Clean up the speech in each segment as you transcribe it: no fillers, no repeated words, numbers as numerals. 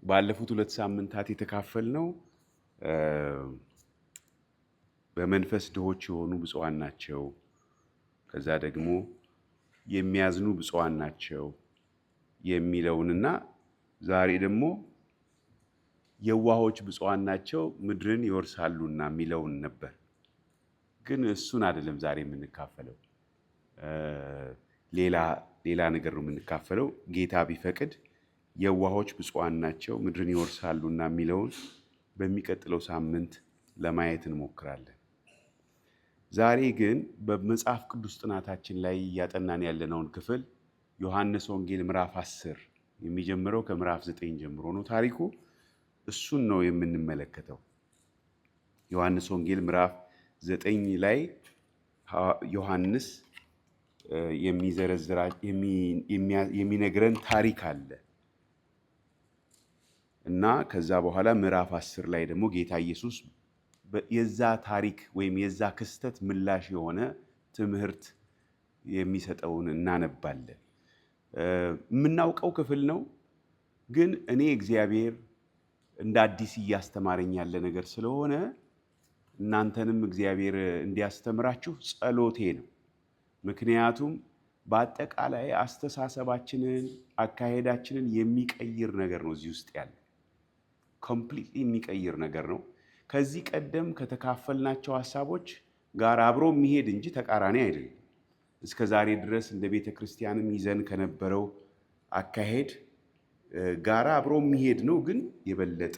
ባለፉት 2 ሳምንታት የተካፈልነው በመንፈስ ድሆች የሆኑ ብፁዓን ናቸው፣ ከዛ ደግሞ የሚያዝኑ ብፁዓን ናቸው የሚለውንና ዛሬ ደግሞ የዋሆች ብፁዓን ናቸው ምድርን ይወርሳሉና የሚለውን ነበር። ግን እሱን አይደለም ዛሬ የምንካፈለው፣ ሌላ ነገር ነው የምንካፈለው። ጌታ ቢፈቅድ የዋሆች ብፁዓን ናቸው ምድርን ይወርሳሉና የሚለውን በሚቀጥለው ሳምንት ለማየት እንሞክራለን። ዛሬ ግን በመጽሐፍ ቅዱስ ጥናታችን ላይ እያጠናን ያለነውን ክፍል ዮሐንስ ወንጌል ምዕራፍ 10 የሚጀምረው ከምዕራፍ 9 ጀምሮ ነው ታሪኩ። እሱን ነው የምንመለከተው። ዮሐንስ ወንጌል ምዕራፍ 9 ላይ ዮሐንስ የሚነግረን ታሪክ አለ እና ከዛ በኋላ ምዕራፍ 10 ላይ ደግሞ ጌታ ኢየሱስ የዛ ታሪክ ወይም የዛ ክስተት ምላሽ የሆነ ትምህርት የሚሰጠውን እናነባለን። የምናውቀው ክፍል ነው፣ ግን እኔ እግዚአብሔር እንደ አዲስ እያስተማረኝ ያለ ነገር ስለሆነ እናንተንም እግዚአብሔር እንዲያስተምራችሁ ጸሎቴ ነው። ምክንያቱም በአጠቃላይ አስተሳሰባችንን፣ አካሄዳችንን የሚቀይር ነገር ነው እዚህ ውስጥ ያለ፣ ኮምፕሊትሊ የሚቀይር ነገር ነው። ከዚህ ቀደም ከተካፈልናቸው ሀሳቦች ጋር አብሮ የሚሄድ እንጂ ተቃራኒ አይደለም። እስከ ዛሬ ድረስ እንደ ቤተ ክርስቲያንም ይዘን ከነበረው አካሄድ ጋር አብሮ የሚሄድ ነው፣ ግን የበለጠ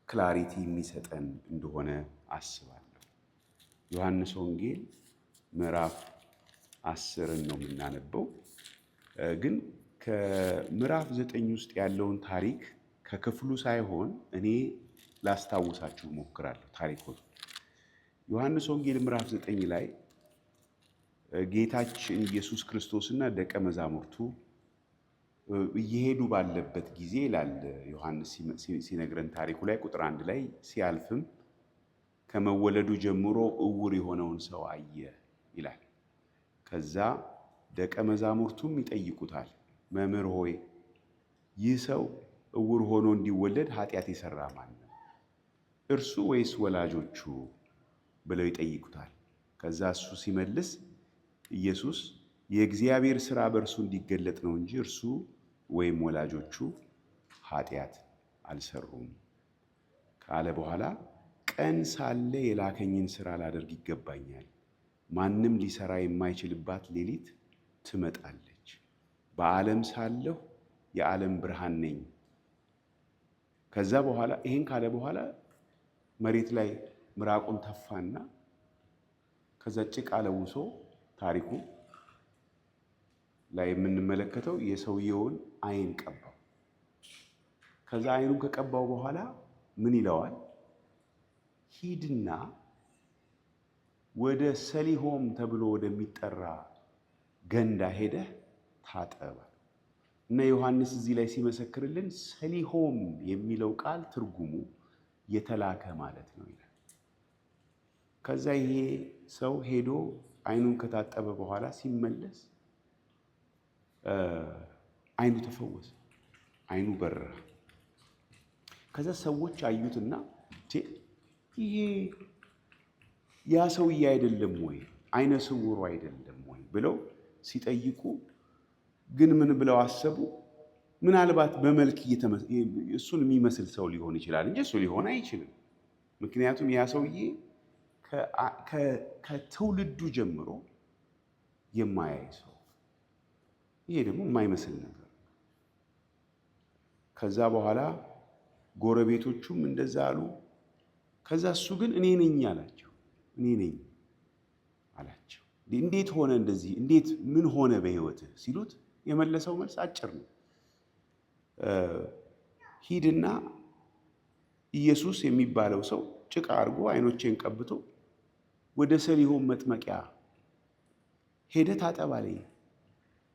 ክላሪቲ የሚሰጠን እንደሆነ አስባለሁ። ዮሐንስ ወንጌል ምዕራፍ 10ን ነው የምናነበው። ግን ከምዕራፍ 9 ውስጥ ያለውን ታሪክ ከክፍሉ ሳይሆን እኔ ላስታውሳችሁ እሞክራለሁ ታሪኩን። ዮሐንስ ወንጌል ምዕራፍ 9 ላይ ጌታችን ኢየሱስ ክርስቶስና ደቀ መዛሙርቱ እየሄዱ ባለበት ጊዜ ይላል ዮሐንስ ሲነግረን ታሪኩ ላይ ቁጥር 1 ላይ ሲያልፍም ከመወለዱ ጀምሮ እውር የሆነውን ሰው አየ ይላል። ከዛ ደቀ መዛሙርቱም ይጠይቁታል፣ መምህር ሆይ ይህ ሰው እውር ሆኖ እንዲወለድ ኃጢአት የሰራ ማን ነው? እርሱ ወይስ ወላጆቹ ብለው ይጠይቁታል። ከዛ እሱ ሲመልስ ኢየሱስ የእግዚአብሔር ሥራ በእርሱ እንዲገለጥ ነው እንጂ እርሱ ወይም ወላጆቹ ኃጢአት አልሰሩም ካለ በኋላ ቀን ሳለ የላከኝን ሥራ ላደርግ ይገባኛል። ማንም ሊሰራ የማይችልባት ሌሊት ትመጣለች። በዓለም ሳለሁ የዓለም ብርሃን ነኝ። ከዛ በኋላ ይሄን ካለ በኋላ መሬት ላይ ምራቁን ተፋና ከዛ ጭቃ ለውሶ ታሪኩ ላይ የምንመለከተው የሰውየውን ዓይን ቀባው። ከዛ ዓይኑን ከቀባው በኋላ ምን ይለዋል? ሂድና ወደ ሰሊሆም ተብሎ ወደሚጠራ ገንዳ ሄደህ ታጠብ። እና ዮሐንስ እዚህ ላይ ሲመሰክርልን ሰሊሆም የሚለው ቃል ትርጉሙ የተላከ ማለት ነው ይላል። ከዛ ይሄ ሰው ሄዶ ዓይኑን ከታጠበ በኋላ ሲመለስ ዓይኑ ተፈወሰ፣ ዓይኑ በራ። ከዛ ሰዎች አዩትና ይሄ ያ ሰውዬ አይደለም ወይ? ዓይነ ስውሩ አይደለም ወይ ብለው ሲጠይቁ ግን ምን ብለው አሰቡ? ምናልባት በመልክ እሱን የሚመስል ሰው ሊሆን ይችላል እንጂ እሱ ሊሆን አይችልም። ምክንያቱም ያ ሰውዬ ከትውልዱ ጀምሮ የማያይ ሰው፣ ይሄ ደግሞ የማይመስል ነገር። ከዛ በኋላ ጎረቤቶቹም እንደዛ አሉ። ከዛ እሱ ግን እኔ ነኝ አላቸው። እኔ ነኝ አላቸው። እንዴት ሆነ እንደዚህ? እንዴት ምን ሆነ በሕይወትህ ሲሉት የመለሰው መልስ አጭር ነው። ሂድና ኢየሱስ የሚባለው ሰው ጭቃ አድርጎ ዓይኖቼን ቀብቶ ወደ ሰሊሆም መጥመቂያ ሄደህ ታጠብ አለኝ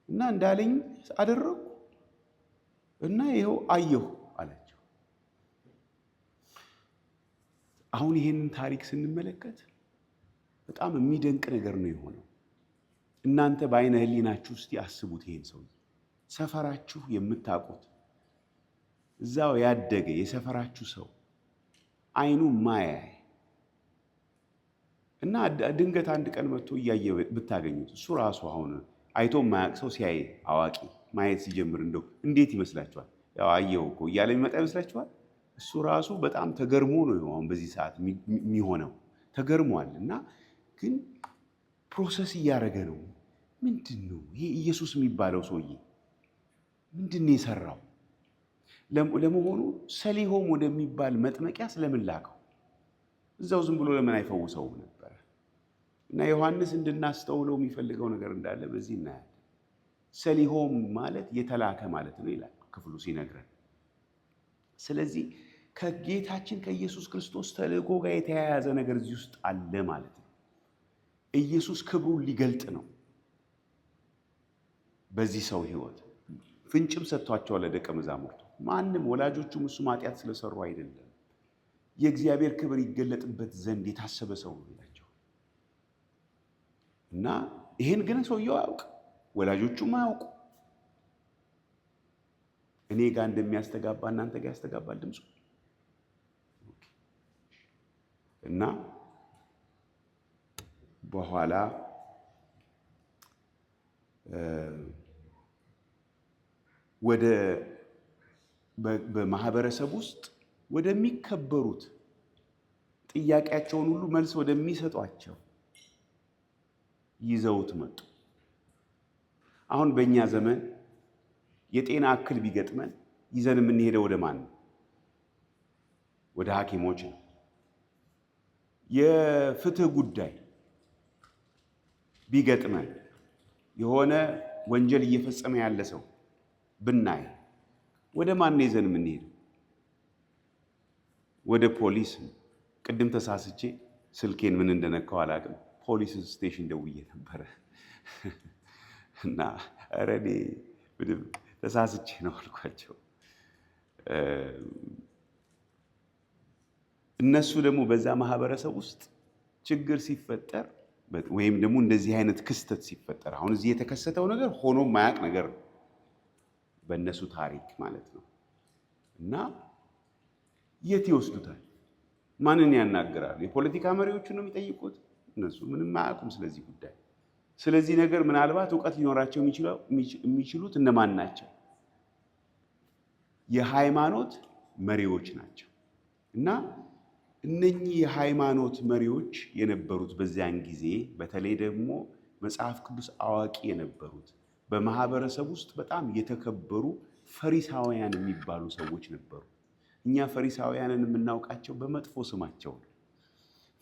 እና እንዳለኝ አደረግኩ እና ይኸው አየሁ አላቸው። አሁን ይሄንን ታሪክ ስንመለከት በጣም የሚደንቅ ነገር ነው የሆነው። እናንተ በዓይነ ሕሊናችሁ ውስጥ ያስቡት። ይሄን ሰው ሰፈራችሁ የምታውቁት እዛው ያደገ የሰፈራችሁ ሰው አይኑ ማያይ እና ድንገት አንድ ቀን መጥቶ እያየ ብታገኙት እሱ ራሱ አሁን አይቶ ማያቅ ሰው ሲያይ አዋቂ ማየት ሲጀምር እንደው እንዴት ይመስላችኋል? ያው አየው እኮ እያለ የሚመጣ ይመስላችኋል? እሱ ራሱ በጣም ተገርሞ ነው አሁን በዚህ ሰዓት የሚሆነው ተገርሟል። እና ግን ፕሮሰስ እያደረገ ነው። ምንድን ነው ይሄ ኢየሱስ የሚባለው ሰውዬ ምንድን ነው የሰራው? ለመሆኑ ሰሊሆም ወደሚባል መጥመቂያ ስለምን ላከው? እዛው ዝም ብሎ ለምን አይፈውሰውም ነበረ? እና ዮሐንስ እንድናስተውለው የሚፈልገው ነገር እንዳለ በዚህ እናያለን። ሰሊሆም ማለት የተላከ ማለት ነው ይላል ክፍሉ ሲነግረን። ስለዚህ ከጌታችን ከኢየሱስ ክርስቶስ ተልእኮ ጋር የተያያዘ ነገር እዚህ ውስጥ አለ ማለት ነው። ኢየሱስ ክብሩን ሊገልጥ ነው በዚህ ሰው ሕይወት። ፍንጭም ሰጥቷቸዋል ለደቀ መዛሙርቱ። ማንም ወላጆቹም እሱ ኃጢአት ስለሰሩ አይደለም፣ የእግዚአብሔር ክብር ይገለጥበት ዘንድ የታሰበ ሰው ነው ይላቸው እና ይሄን ግን ሰውየው አያውቅ፣ ወላጆቹም አያውቁ። እኔ ጋር እንደሚያስተጋባ እናንተ ጋር ያስተጋባል ድምፁ። እና በኋላ ወደ በማህበረሰብ ውስጥ ወደሚከበሩት ጥያቄያቸውን ሁሉ መልስ ወደሚሰጧቸው ይዘውት መጡ። አሁን በእኛ ዘመን የጤና እክል ቢገጥመን ይዘን የምንሄደው ወደ ማን ነው? ወደ ሐኪሞች ነው። የፍትህ ጉዳይ ቢገጥመን የሆነ ወንጀል እየፈጸመ ያለ ሰው ብናይ ወደ ማን ነው ይዘን የምንሄደው? ወደ ፖሊስ። ቅድም ተሳስቼ ስልኬን ምን እንደነካው አላውቅም፣ ፖሊስ ስቴሽን ደውዬ ነበረ እና ኧረ እኔ ምንም ተሳስቼ ነው አልኳቸው። እነሱ ደግሞ በዛ ማህበረሰብ ውስጥ ችግር ሲፈጠር ወይም ደግሞ እንደዚህ አይነት ክስተት ሲፈጠር አሁን እዚህ የተከሰተው ነገር ሆኖ ማያውቅ ነገር ነው በእነሱ ታሪክ ማለት ነው። እና የት ይወስዱታል? ማንን ያናግራሉ? የፖለቲካ መሪዎቹን ነው የሚጠይቁት። እነሱ ምንም አያውቁም ስለዚህ ጉዳይ። ስለዚህ ነገር ምናልባት እውቀት ሊኖራቸው የሚችሉት እነማን ናቸው? የሃይማኖት መሪዎች ናቸው። እና እነኚህ የሃይማኖት መሪዎች የነበሩት በዚያን ጊዜ በተለይ ደግሞ መጽሐፍ ቅዱስ አዋቂ የነበሩት በማህበረሰብ ውስጥ በጣም የተከበሩ ፈሪሳውያን የሚባሉ ሰዎች ነበሩ። እኛ ፈሪሳውያንን የምናውቃቸው በመጥፎ ስማቸው ነው።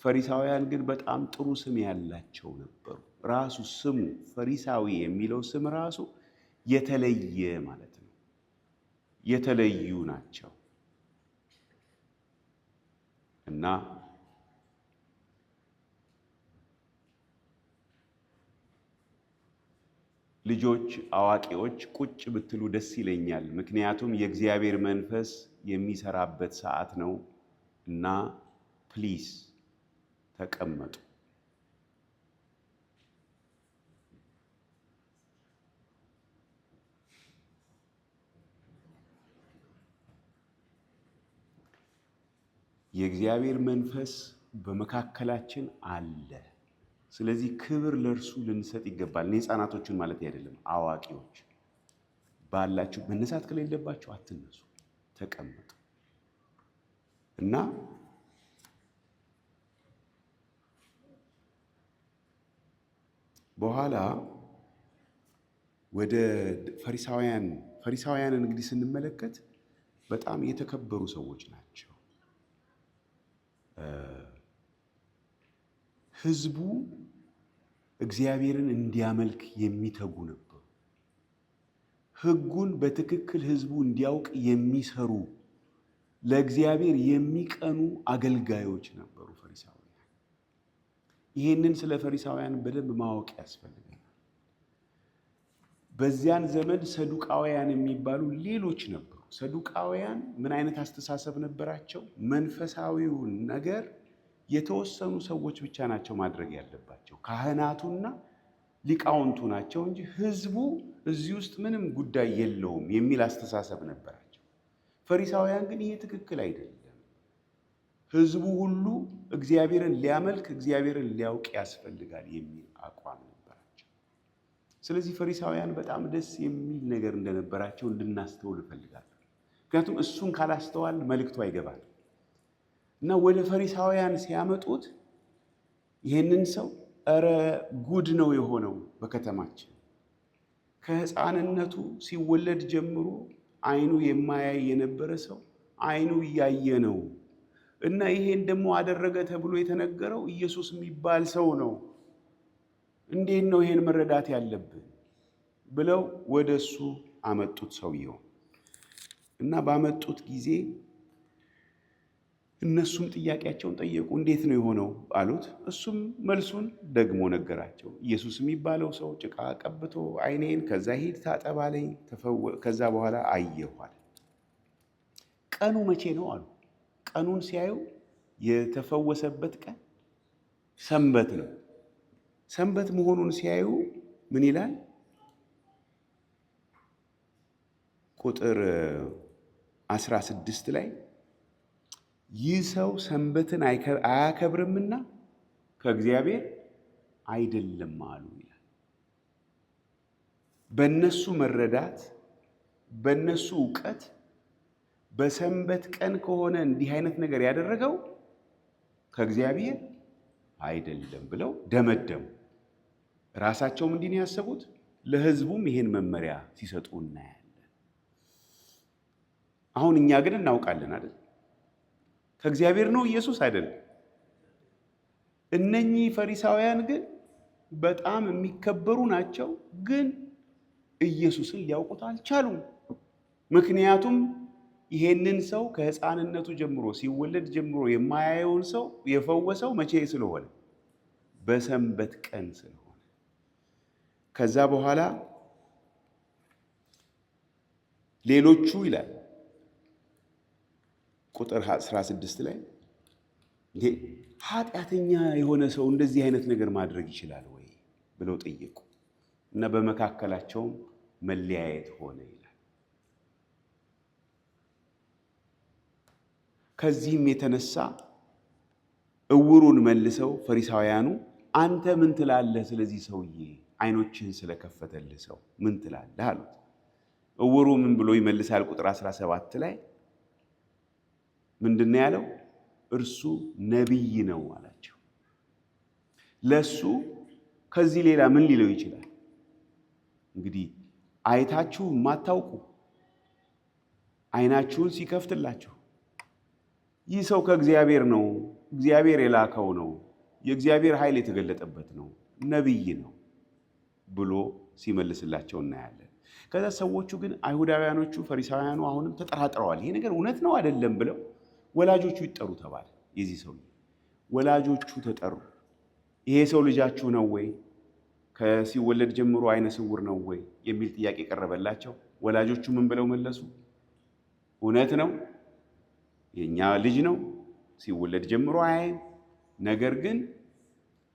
ፈሪሳውያን ግን በጣም ጥሩ ስም ያላቸው ነበሩ። ራሱ ስሙ ፈሪሳዊ የሚለው ስም ራሱ የተለየ ማለት ነው። የተለዩ ናቸው እና ልጆች፣ አዋቂዎች ቁጭ ብትሉ ደስ ይለኛል፣ ምክንያቱም የእግዚአብሔር መንፈስ የሚሰራበት ሰዓት ነው እና ፕሊዝ ተቀመጡ። የእግዚአብሔር መንፈስ በመካከላችን አለ። ስለዚህ ክብር ለእርሱ ልንሰጥ ይገባል። እኔ ሕፃናቶችን ማለት አይደለም፣ አዋቂዎች ባላችሁ መነሳት ከሌለባችሁ አትነሱ፣ ተቀመጡ እና በኋላ ወደ ፈሪሳውያንን እንግዲህ ስንመለከት በጣም የተከበሩ ሰዎች ናቸው። ሕዝቡ እግዚአብሔርን እንዲያመልክ የሚተጉ ነበሩ። ሕጉን በትክክል ሕዝቡ እንዲያውቅ የሚሰሩ ለእግዚአብሔር የሚቀኑ አገልጋዮች ነበሩ ፈሪሳውያን። ይህንን ስለ ፈሪሳውያን በደንብ ማወቅ ያስፈልጋል። በዚያን ዘመን ሰዱቃውያን የሚባሉ ሌሎች ነበሩ። ሰዱቃውያን ምን አይነት አስተሳሰብ ነበራቸው? መንፈሳዊውን ነገር የተወሰኑ ሰዎች ብቻ ናቸው ማድረግ ያለባቸው፣ ካህናቱና ሊቃውንቱ ናቸው እንጂ ሕዝቡ እዚህ ውስጥ ምንም ጉዳይ የለውም የሚል አስተሳሰብ ነበራቸው። ፈሪሳውያን ግን ይሄ ትክክል አይደለም፣ ህዝቡ ሁሉ እግዚአብሔርን ሊያመልክ እግዚአብሔርን ሊያውቅ ያስፈልጋል የሚል አቋም ነበራቸው። ስለዚህ ፈሪሳውያን በጣም ደስ የሚል ነገር እንደነበራቸው እንድናስተውል እፈልጋለሁ። ምክንያቱም እሱን ካላስተዋል መልእክቱ አይገባል እና ወደ ፈሪሳውያን ሲያመጡት ይህንን ሰው እረ ጉድ ነው የሆነው በከተማችን፣ ከሕፃንነቱ ሲወለድ ጀምሮ አይኑ የማያይ የነበረ ሰው አይኑ እያየ ነው እና ይሄን ደግሞ አደረገ ተብሎ የተነገረው ኢየሱስ የሚባል ሰው ነው። እንዴት ነው ይሄን መረዳት ያለብን ብለው ወደሱ አመጡት ሰውየው እና ባመጡት ጊዜ እነሱም ጥያቄያቸውን ጠየቁ። እንዴት ነው የሆነው አሉት። እሱም መልሱን ደግሞ ነገራቸው። ኢየሱስ የሚባለው ሰው ጭቃ ቀብቶ አይኔን ከዛ ሂድ ታጠብ አለኝ፣ ከዛ በኋላ አየኋል። ቀኑ መቼ ነው አሉ። ቀኑን ሲያዩ የተፈወሰበት ቀን ሰንበት ነው። ሰንበት መሆኑን ሲያዩ ምን ይላል? ቁጥር 16 ላይ ይህ ሰው ሰንበትን አያከብርምና ከእግዚአብሔር አይደለም አሉ ይላል። በእነሱ መረዳት፣ በእነሱ እውቀት በሰንበት ቀን ከሆነ እንዲህ አይነት ነገር ያደረገው ከእግዚአብሔር አይደለም ብለው ደመደሙ። ራሳቸውም እንዲህ ነው ያሰቡት። ለሕዝቡም ይሄን መመሪያ ሲሰጡ እናያለን። አሁን እኛ ግን እናውቃለን አይደል? ከእግዚአብሔር ነው ኢየሱስ አይደለም። እነኚህ ፈሪሳውያን ግን በጣም የሚከበሩ ናቸው፣ ግን ኢየሱስን ሊያውቁት አልቻሉም። ምክንያቱም ይሄንን ሰው ከሕፃንነቱ ጀምሮ ሲወለድ ጀምሮ የማያየውን ሰው የፈወሰው መቼ ስለሆነ? በሰንበት ቀን ስለሆነ። ከዛ በኋላ ሌሎቹ ይላል ቁጥር 16 ላይ ኃጢአተኛ የሆነ ሰው እንደዚህ አይነት ነገር ማድረግ ይችላል ወይ ብለው ጠየቁ እና በመካከላቸውም መለያየት ሆነ ይላል። ከዚህም የተነሳ እውሩን መልሰው ፈሪሳውያኑ አንተ ምን ትላለህ ስለዚህ ሰውዬ አይኖችህን ስለከፈተልህ ሰው ምን ትላለህ አሉት። እውሩ ምን ብሎ ይመልሳል? ቁጥር 17 ላይ ምንድን ነው ያለው? እርሱ ነቢይ ነው አላቸው። ለሱ ከዚህ ሌላ ምን ሊለው ይችላል? እንግዲህ አይታችሁ የማታውቁ አይናችሁን ሲከፍትላችሁ ይህ ሰው ከእግዚአብሔር ነው፣ እግዚአብሔር የላከው ነው፣ የእግዚአብሔር ኃይል የተገለጠበት ነው፣ ነቢይ ነው ብሎ ሲመልስላቸው እናያለን። ከዛ ሰዎቹ ግን አይሁዳውያኖቹ ፈሪሳውያኑ አሁንም ተጠራጥረዋል። ይሄ ነገር እውነት ነው አይደለም ብለው ወላጆቹ ይጠሩ ተባለ። የዚህ ሰው ወላጆቹ ተጠሩ። ይሄ ሰው ልጃችሁ ነው ወይ? ከሲወለድ ጀምሮ አይነ ስውር ነው ወይ የሚል ጥያቄ ቀረበላቸው። ወላጆቹ ምን ብለው መለሱ? እውነት ነው፣ የኛ ልጅ ነው፣ ሲወለድ ጀምሮ አያይም፣ ነገር ግን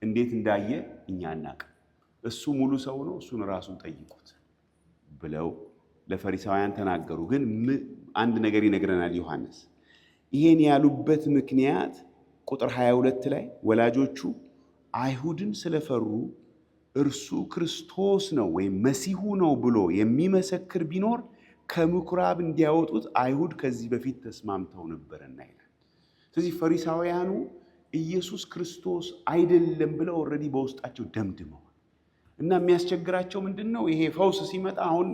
እንዴት እንዳየ እኛ አናውቅም። እሱ ሙሉ ሰው ነው፣ እሱን ራሱን ጠይቁት ብለው ለፈሪሳውያን ተናገሩ። ግን አንድ ነገር ይነግረናል ዮሐንስ። ይሄን ያሉበት ምክንያት ቁጥር 22 ላይ ወላጆቹ አይሁድን ስለፈሩ እርሱ ክርስቶስ ነው ወይም መሲሁ ነው ብሎ የሚመሰክር ቢኖር ከምኩራብ እንዲያወጡት አይሁድ ከዚህ በፊት ተስማምተው ነበርና ይላል። ስለዚህ ፈሪሳውያኑ ኢየሱስ ክርስቶስ አይደለም ብለው ኦልሬዲ በውስጣቸው ደምድመዋል። እና የሚያስቸግራቸው ምንድን ነው? ይሄ ፈውስ ሲመጣ አሁን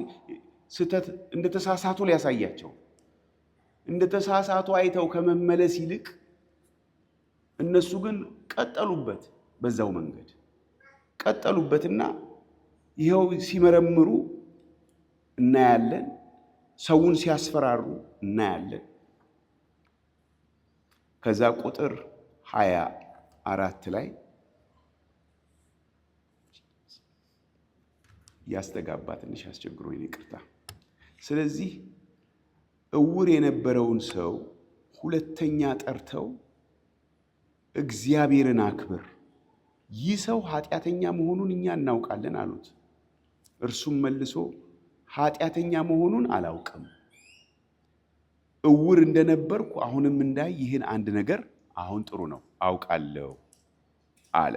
ስህተት እንደተሳሳቱ ሊያሳያቸው፣ እንደተሳሳቱ አይተው ከመመለስ ይልቅ እነሱ ግን ቀጠሉበት፣ በዛው መንገድ ቀጠሉበትና ይኸው ሲመረምሩ እናያለን። ሰውን ሲያስፈራሩ እናያለን። ከዛ ቁጥር 24 ላይ ያስተጋባ ትንሽ አስቸግሮኝ ይቅርታ። ስለዚህ እውር የነበረውን ሰው ሁለተኛ ጠርተው እግዚአብሔርን አክብር፣ ይህ ሰው ኃጢአተኛ መሆኑን እኛ እናውቃለን አሉት። እርሱም መልሶ ኃጢአተኛ መሆኑን አላውቅም፣ እውር እንደነበርኩ አሁንም እንዳይ ይህን አንድ ነገር አሁን ጥሩ ነው አውቃለሁ አለ።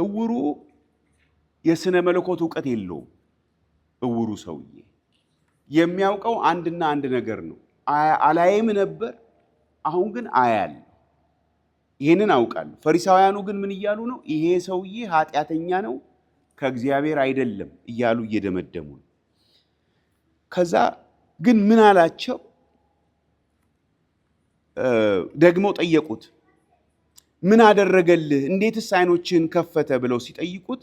እውሩ የስነ መለኮት ዕውቀት የለውም። እውሩ ሰውዬ የሚያውቀው አንድና አንድ ነገር ነው። አላይም ነበር፣ አሁን ግን አያለሁ። ይህንን አውቃለሁ። ፈሪሳውያኑ ግን ምን እያሉ ነው? ይሄ ሰውዬ ኃጢአተኛ ነው፣ ከእግዚአብሔር አይደለም እያሉ እየደመደሙ ነው። ከዛ ግን ምን አላቸው? ደግሞ ጠየቁት። ምን አደረገልህ? እንዴትስ ዓይኖችህን ከፈተ? ብለው ሲጠይቁት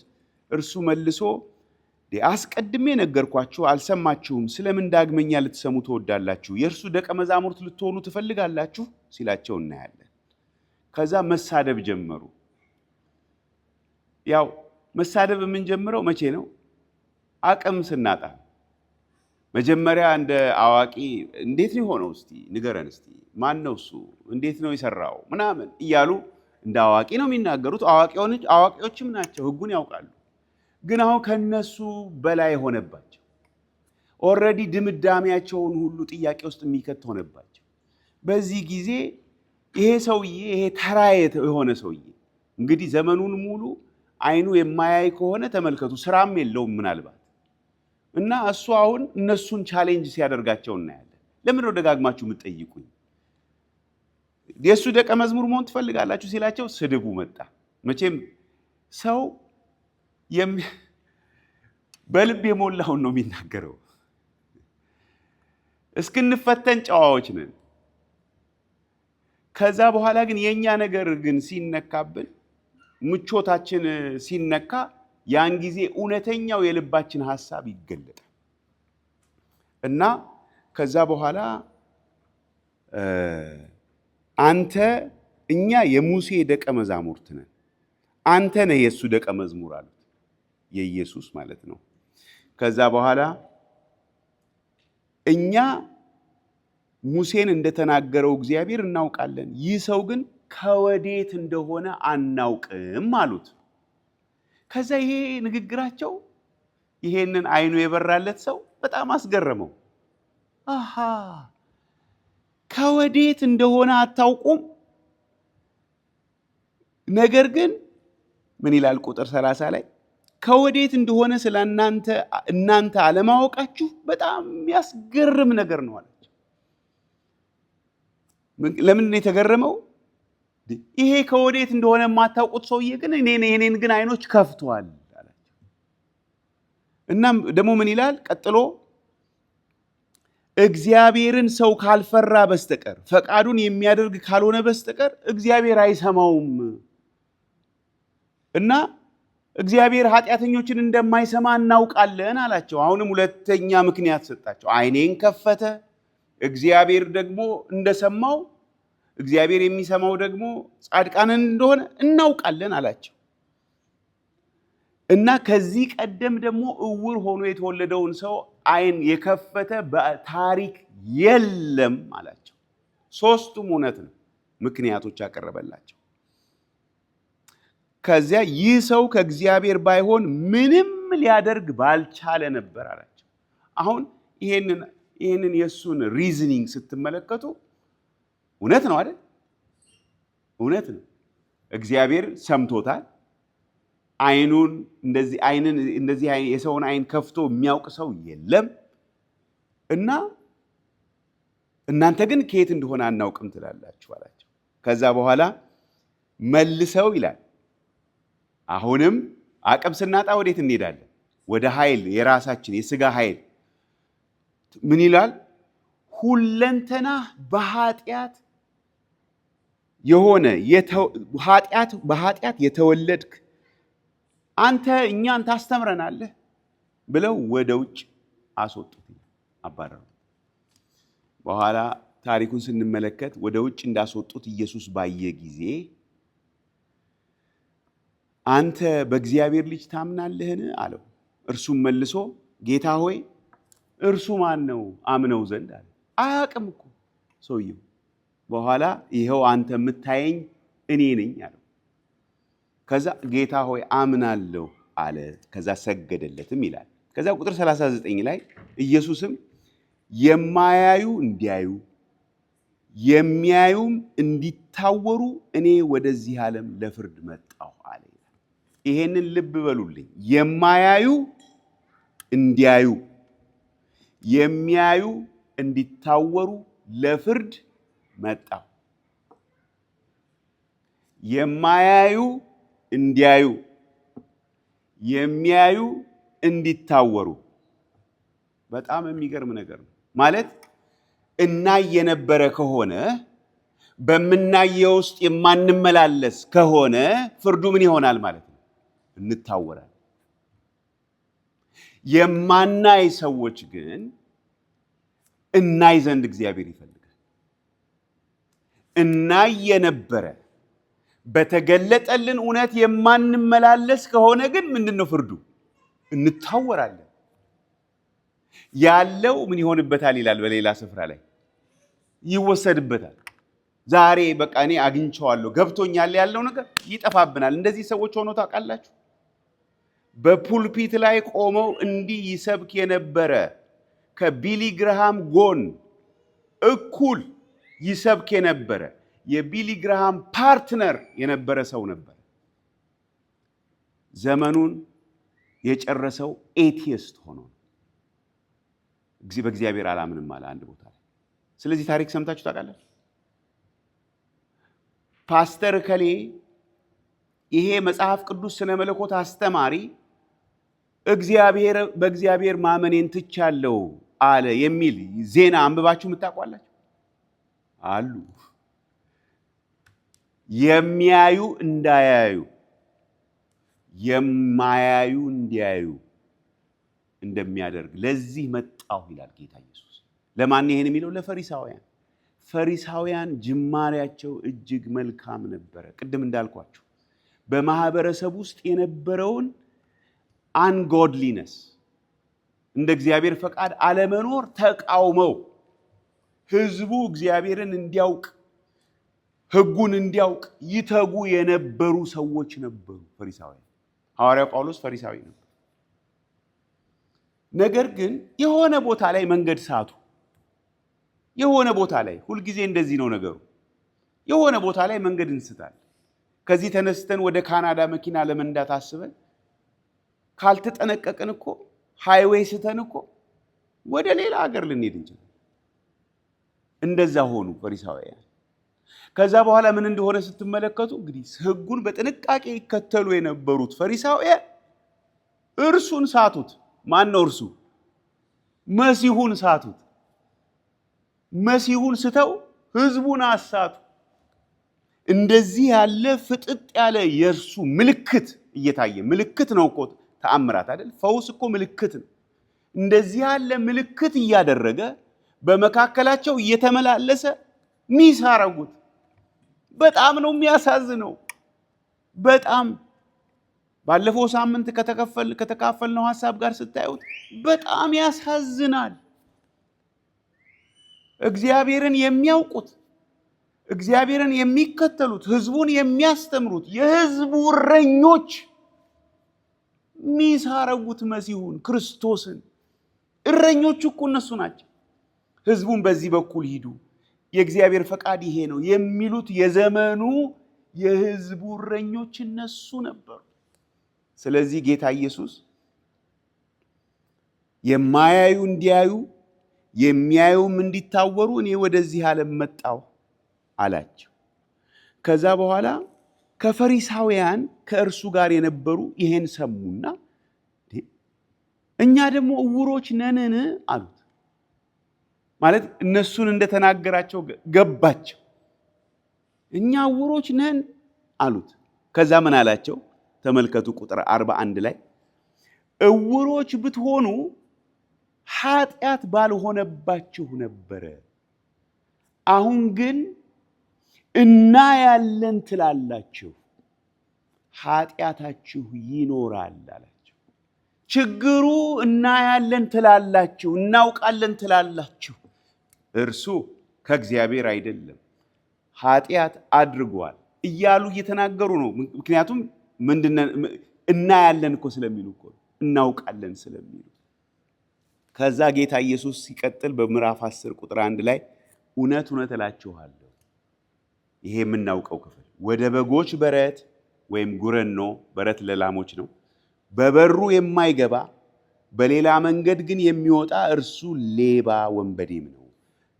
እርሱ መልሶ አስቀድሜ ነገርኳችሁ አልሰማችሁም፣ ስለምን ዳግመኛ ልትሰሙ ትወዳላችሁ? የእርሱ ደቀ መዛሙርት ልትሆኑ ትፈልጋላችሁ ሲላቸው እናያለን። ከዛ መሳደብ ጀመሩ። ያው መሳደብ የምንጀምረው መቼ ነው? አቅም ስናጣ። መጀመሪያ እንደ አዋቂ እንዴት ነው የሆነው? እስቲ ንገረን፣ እስቲ ማን ነው እሱ? እንዴት ነው የሰራው? ምናምን እያሉ እንደ አዋቂ ነው የሚናገሩት። አዋቂዎችም ናቸው፣ ሕጉን ያውቃሉ። ግን አሁን ከነሱ በላይ ሆነባቸው። ኦልሬዲ ድምዳሜያቸውን ሁሉ ጥያቄ ውስጥ የሚከት ሆነባቸው። በዚህ ጊዜ ይሄ ሰውዬ ይሄ ተራ የሆነ ሰውዬ እንግዲህ ዘመኑን ሙሉ ዓይኑ የማያይ ከሆነ ተመልከቱ፣ ስራም የለውም ምናልባት እና እሱ አሁን እነሱን ቻሌንጅ ሲያደርጋቸው እናያለን። ለምን ነው ደጋግማችሁ የምትጠይቁኝ? የእሱ ደቀ መዝሙር መሆን ትፈልጋላችሁ ሲላቸው ስድቡ መጣ። መቼም ሰው በልብ የሞላውን ነው የሚናገረው። እስክንፈተን ጨዋዎች ነን። ከዛ በኋላ ግን የኛ ነገር ግን ሲነካብን፣ ምቾታችን ሲነካ፣ ያን ጊዜ እውነተኛው የልባችን ሐሳብ ይገለጣል እና ከዛ በኋላ እኛ የሙሴ ደቀ መዛሙርት ነን፣ አንተ ነህ የእሱ ደቀ መዝሙር አሉት። የኢየሱስ ማለት ነው። ከዛ በኋላ እኛ ሙሴን እንደተናገረው እግዚአብሔር እናውቃለን፣ ይህ ሰው ግን ከወዴት እንደሆነ አናውቅም አሉት። ከዛ ይሄ ንግግራቸው ይሄንን ዓይኑ የበራለት ሰው በጣም አስገረመው። አሃ ከወዴት እንደሆነ አታውቁም፣ ነገር ግን ምን ይላል ቁጥር 30 ላይ ከወዴት እንደሆነ ስለ እናንተ አለማወቃችሁ በጣም የሚያስገርም ነገር ነው አላቸው። ለምን ነው የተገረመው? ይሄ ከወዴት እንደሆነ የማታውቁት ሰውዬ ግን እኔን ግን ዓይኖች ከፍቷል አላቸው። እናም ደግሞ ምን ይላል ቀጥሎ? እግዚአብሔርን ሰው ካልፈራ በስተቀር ፈቃዱን የሚያደርግ ካልሆነ በስተቀር እግዚአብሔር አይሰማውም እና እግዚአብሔር ኃጢአተኞችን እንደማይሰማ እናውቃለን አላቸው። አሁንም ሁለተኛ ምክንያት ሰጣቸው። ዓይኔን ከፈተ፣ እግዚአብሔር ደግሞ እንደሰማው፣ እግዚአብሔር የሚሰማው ደግሞ ጻድቃንን እንደሆነ እናውቃለን አላቸው እና ከዚህ ቀደም ደግሞ እውር ሆኖ የተወለደውን ሰው ዓይን የከፈተ በታሪክ የለም አላቸው። ሶስቱም እውነት ነው ምክንያቶች ያቀረበላቸው። ከዚያ ይህ ሰው ከእግዚአብሔር ባይሆን ምንም ሊያደርግ ባልቻለ ነበር አላቸው። አሁን ይሄንን የእሱን ሪዝኒንግ ስትመለከቱ እውነት ነው አይደል? እውነት ነው። እግዚአብሔር ሰምቶታል። እንደዚህ የሰውን ዓይን ከፍቶ የሚያውቅ ሰው የለም እና እናንተ ግን ከየት እንደሆነ አናውቅም ትላላችሁ አላቸው። ከዛ በኋላ መልሰው ይላል አሁንም አቅም ስናጣ ወዴት እንሄዳለን? ወደ ኃይል፣ የራሳችን የሥጋ ኃይል። ምን ይላል? ሁለንተናህ በኃጢአት የሆነ በኃጢአት የተወለድክ አንተ እኛን ታስተምረናለህ ብለው ወደ ውጭ አስወጡት፣ አባረሩ። በኋላ ታሪኩን ስንመለከት ወደ ውጭ እንዳስወጡት ኢየሱስ ባየ ጊዜ አንተ በእግዚአብሔር ልጅ ታምናለህን አለው። እርሱም መልሶ ጌታ ሆይ እርሱ ማን ነው አምነው ዘንድ አለ። አያውቅም እኮ ሰውየው። በኋላ ይኸው አንተ የምታየኝ እኔ ነኝ አለው። ከዛ ጌታ ሆይ አምናለሁ አለ። ከዛ ሰገደለትም ይላል። ከዛ ቁጥር 39 ላይ ኢየሱስም የማያዩ እንዲያዩ የሚያዩም እንዲታወሩ እኔ ወደዚህ ዓለም ለፍርድ መጣሁ አለ። ይሄንን ልብ በሉልኝ። የማያዩ እንዲያዩ የሚያዩ እንዲታወሩ ለፍርድ መጣሁ። የማያዩ እንዲያዩ የሚያዩ እንዲታወሩ። በጣም የሚገርም ነገር ነው። ማለት እናይ የነበረ ከሆነ በምናየው ውስጥ የማንመላለስ ከሆነ ፍርዱ ምን ይሆናል ማለት ነው? እንታወራለን። የማናይ ሰዎች ግን እናይ ዘንድ እግዚአብሔር ይፈልጋል። እናይ የነበረ በተገለጠልን እውነት የማንመላለስ ከሆነ ግን ምንድነው ፍርዱ? እንታወራለን። ያለው ምን ይሆንበታል ይላል በሌላ ስፍራ ላይ ይወሰድበታል። ዛሬ በቃ እኔ አግኝቼዋለሁ ገብቶኛል ያለው ነገር ይጠፋብናል። እንደዚህ ሰዎች ሆኖ ታውቃላችሁ? በፑልፒት ላይ ቆመው እንዲህ ይሰብክ የነበረ ከቢሊ ግርሃም ጎን እኩል ይሰብክ የነበረ የቢሊ ግርሃም ፓርትነር የነበረ ሰው ነበር። ዘመኑን የጨረሰው ኤቲስት ሆኖ በእግዚአብሔር አላምንም አለ አንድ ቦታ ላይ። ስለዚህ ታሪክ ሰምታችሁ ታውቃላችሁ? ፓስተር ከሌ ይሄ መጽሐፍ ቅዱስ ስነ መለኮት አስተማሪ በእግዚአብሔር ማመኔን ትቻለሁ አለ የሚል ዜና አንብባችሁ የምታውቋላችሁ አሉ። የሚያዩ እንዳያዩ የማያዩ እንዲያዩ እንደሚያደርግ ለዚህ መጣሁ ይላል ጌታ ኢየሱስ። ለማን ይሄን የሚለው? ለፈሪሳውያን። ፈሪሳውያን ጅማሬያቸው እጅግ መልካም ነበረ። ቅድም እንዳልኳችሁ በማህበረሰብ ውስጥ የነበረውን አንጎድሊነስ እንደ እግዚአብሔር ፈቃድ አለመኖር ተቃውመው ህዝቡ እግዚአብሔርን እንዲያውቅ ህጉን እንዲያውቅ ይተጉ የነበሩ ሰዎች ነበሩ ፈሪሳውያን። ሐዋርያው ጳውሎስ ፈሪሳዊ ነበር። ነገር ግን የሆነ ቦታ ላይ መንገድ ሳቱ። የሆነ ቦታ ላይ ሁልጊዜ እንደዚህ ነው ነገሩ። የሆነ ቦታ ላይ መንገድ እንስታለን። ከዚህ ተነስተን ወደ ካናዳ መኪና ለመንዳት አስበን ካልተጠነቀቅን እኮ ሃይዌይ ስተን እኮ ወደ ሌላ ሀገር ልንሄድ እንችላለን። እንደዛ ሆኑ ፈሪሳውያን። ከዛ በኋላ ምን እንደሆነ ስትመለከቱ እንግዲህ ህጉን በጥንቃቄ ይከተሉ የነበሩት ፈሪሳውያን እርሱን ሳቱት። ማን ነው እርሱ? መሲሁን ሳቱት። መሲሁን ስተው ህዝቡን አሳቱ። እንደዚህ ያለ ፍጥጥ ያለ የእርሱ ምልክት እየታየ ምልክት ነው እኮ ተአምራት አይደል? ፈውስ እኮ ምልክት ነው። እንደዚህ ያለ ምልክት እያደረገ በመካከላቸው እየተመላለሰ ሚስ አረጉት። በጣም ነው የሚያሳዝነው። በጣም ባለፈው ሳምንት ከተካፈልነው ሐሳብ ጋር ስታዩት በጣም ያሳዝናል። እግዚአብሔርን የሚያውቁት እግዚአብሔርን የሚከተሉት ህዝቡን የሚያስተምሩት የህዝቡ እረኞች ሚስ አረጉት መሲሁን ክርስቶስን። እረኞቹ እኮ እነሱ ናቸው። ህዝቡን በዚህ በኩል ሂዱ፣ የእግዚአብሔር ፈቃድ ይሄ ነው የሚሉት የዘመኑ የህዝቡ እረኞች እነሱ ነበሩ። ስለዚህ ጌታ ኢየሱስ የማያዩ እንዲያዩ የሚያዩም እንዲታወሩ እኔ ወደዚህ ዓለም መጣሁ አላቸው። ከዛ በኋላ ከፈሪሳውያን ከእርሱ ጋር የነበሩ ይሄን ሰሙና እኛ ደግሞ እውሮች ነንን አሉት። ማለት እነሱን እንደተናገራቸው ገባቸው። እኛ እውሮች ነን አሉት። ከዛ ምን አላቸው? ተመልከቱ ቁጥር 41 ላይ እውሮች ብትሆኑ ኃጢአት ባልሆነባችሁ ነበረ፣ አሁን ግን እናያለን ትላላችሁ፣ ኃጢአታችሁ ይኖራል አላቸው። ችግሩ እናያለን ትላላችሁ፣ እናውቃለን ትላላችሁ፣ እርሱ ከእግዚአብሔር አይደለም፣ ኃጢአት አድርጓል እያሉ እየተናገሩ ነው። ምክንያቱም እናያለን እኮ ስለሚሉ እኮ እናውቃለን ስለሚሉ ከዛ ጌታ ኢየሱስ ሲቀጥል በምዕራፍ 10 ቁጥር 1 ላይ እውነት እውነት እላችኋለሁ፣ ይሄ የምናውቀው ክፍል ወደ በጎች በረት ወይም ጉረኖ፣ በረት ለላሞች ነው፣ በበሩ የማይገባ በሌላ መንገድ ግን የሚወጣ እርሱ ሌባ ወንበዴም ነው።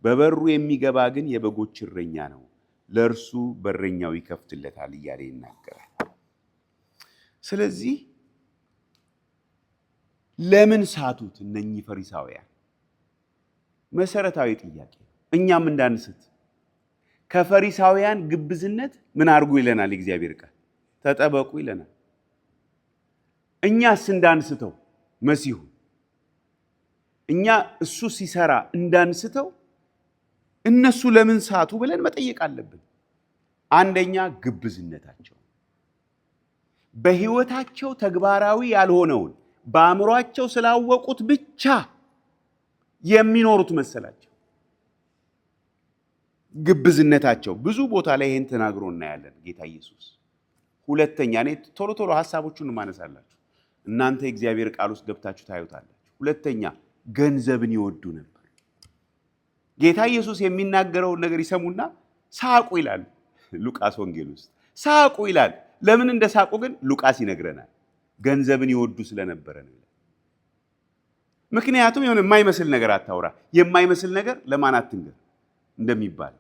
በበሩ የሚገባ ግን የበጎች እረኛ ነው፣ ለእርሱ በረኛው ይከፍትለታል እያለ ይናገራል። ስለዚህ ለምን ሳቱት እነኚህ ፈሪሳውያን? መሰረታዊ ጥያቄ። እኛም እንዳንስት ከፈሪሳውያን ግብዝነት ምን አድርጉ ይለናል እግዚአብሔር ቃል? ተጠበቁ ይለናል። እኛስ እንዳንስተው መሲሁ እኛ እሱ ሲሰራ እንዳንስተው እነሱ ለምን ሳቱ ብለን መጠየቅ አለብን። አንደኛ ግብዝነታቸው፣ በህይወታቸው ተግባራዊ ያልሆነውን በአእምሯቸው ስላወቁት ብቻ የሚኖሩት መሰላቸው። ግብዝነታቸው ብዙ ቦታ ላይ ይሄን ተናግሮ እናያለን ጌታ ኢየሱስ። ሁለተኛ እኔ ቶሎ ቶሎ ሐሳቦቹን ማነሳላችሁ፣ እናንተ የእግዚአብሔር ቃል ውስጥ ገብታችሁ ታዩታላችሁ። ሁለተኛ ገንዘብን ይወዱ ነበር። ጌታ ኢየሱስ የሚናገረውን ነገር ይሰሙና ሳቁ ይላል። ሉቃስ ወንጌል ውስጥ ሳቁ ይላል። ለምን እንደ ሳቁ ግን ሉቃስ ይነግረናል። ገንዘብን ይወዱ ስለነበረ ነው። ምክንያቱም የሆነ የማይመስል ነገር አታውራ፣ የማይመስል ነገር ለማን አትንገር እንደሚባል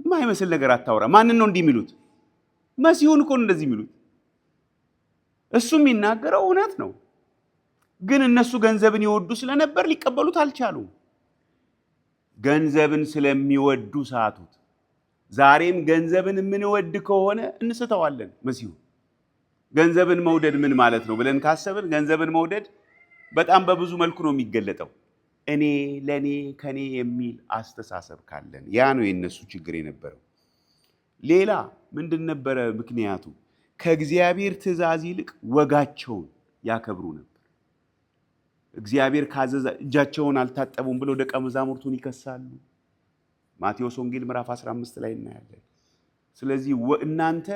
የማይመስል ነገር አታውራ። ማንን ነው እንዲህ የሚሉት? መሲሁን እኮ እንደዚህ የሚሉት። እሱ የሚናገረው እውነት ነው፣ ግን እነሱ ገንዘብን ይወዱ ስለነበር ሊቀበሉት አልቻሉም። ገንዘብን ስለሚወዱ ሳቱት። ዛሬም ገንዘብን የምንወድ ከሆነ እንስተዋለን መሲሁ። ገንዘብን መውደድ ምን ማለት ነው ብለን ካሰብን ገንዘብን መውደድ በጣም በብዙ መልኩ ነው የሚገለጠው። እኔ፣ ለኔ፣ ከኔ የሚል አስተሳሰብ ካለን ያ ነው የነሱ ችግር የነበረው። ሌላ ምንድን ነበረ ምክንያቱ? ከእግዚአብሔር ትእዛዝ ይልቅ ወጋቸውን ያከብሩ ነበር። እግዚአብሔር ካዘዘ እጃቸውን አልታጠቡም ብለው ደቀ መዛሙርቱን ይከሳሉ። ማቴዎስ ወንጌል ምዕራፍ 15 ላይ እናያለን። ስለዚህ እናንተ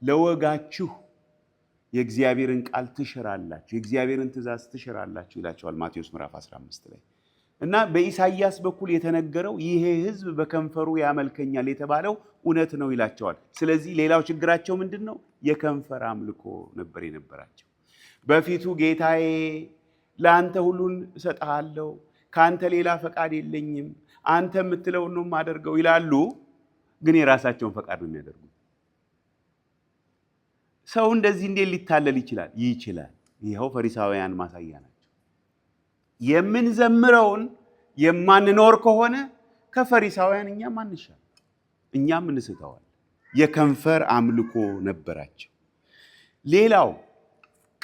ለወጋችሁ የእግዚአብሔርን ቃል ትሽራላችሁ፣ የእግዚአብሔርን ትእዛዝ ትሽራላችሁ ይላቸዋል ማቴዎስ ምዕራፍ 15 ላይ። እና በኢሳይያስ በኩል የተነገረው ይሄ ሕዝብ በከንፈሩ ያመልከኛል የተባለው እውነት ነው ይላቸዋል። ስለዚህ ሌላው ችግራቸው ምንድን ነው? የከንፈር አምልኮ ነበር የነበራቸው። በፊቱ ጌታዬ ለአንተ ሁሉን እሰጥሃለሁ፣ ከአንተ ሌላ ፈቃድ የለኝም፣ አንተ የምትለውን ነው የማደርገው ይላሉ። ግን የራሳቸውን ፈቃድ ነው የሚያደርጉት። ሰው እንደዚህ እንዴት ሊታለል ይችላል? ይችላል። ይኸው ፈሪሳውያን ማሳያ ናቸው። የምንዘምረውን የማንኖር ከሆነ ከፈሪሳውያን እኛም አንሻል፣ እኛም እንስተዋል። የከንፈር አምልኮ ነበራቸው። ሌላው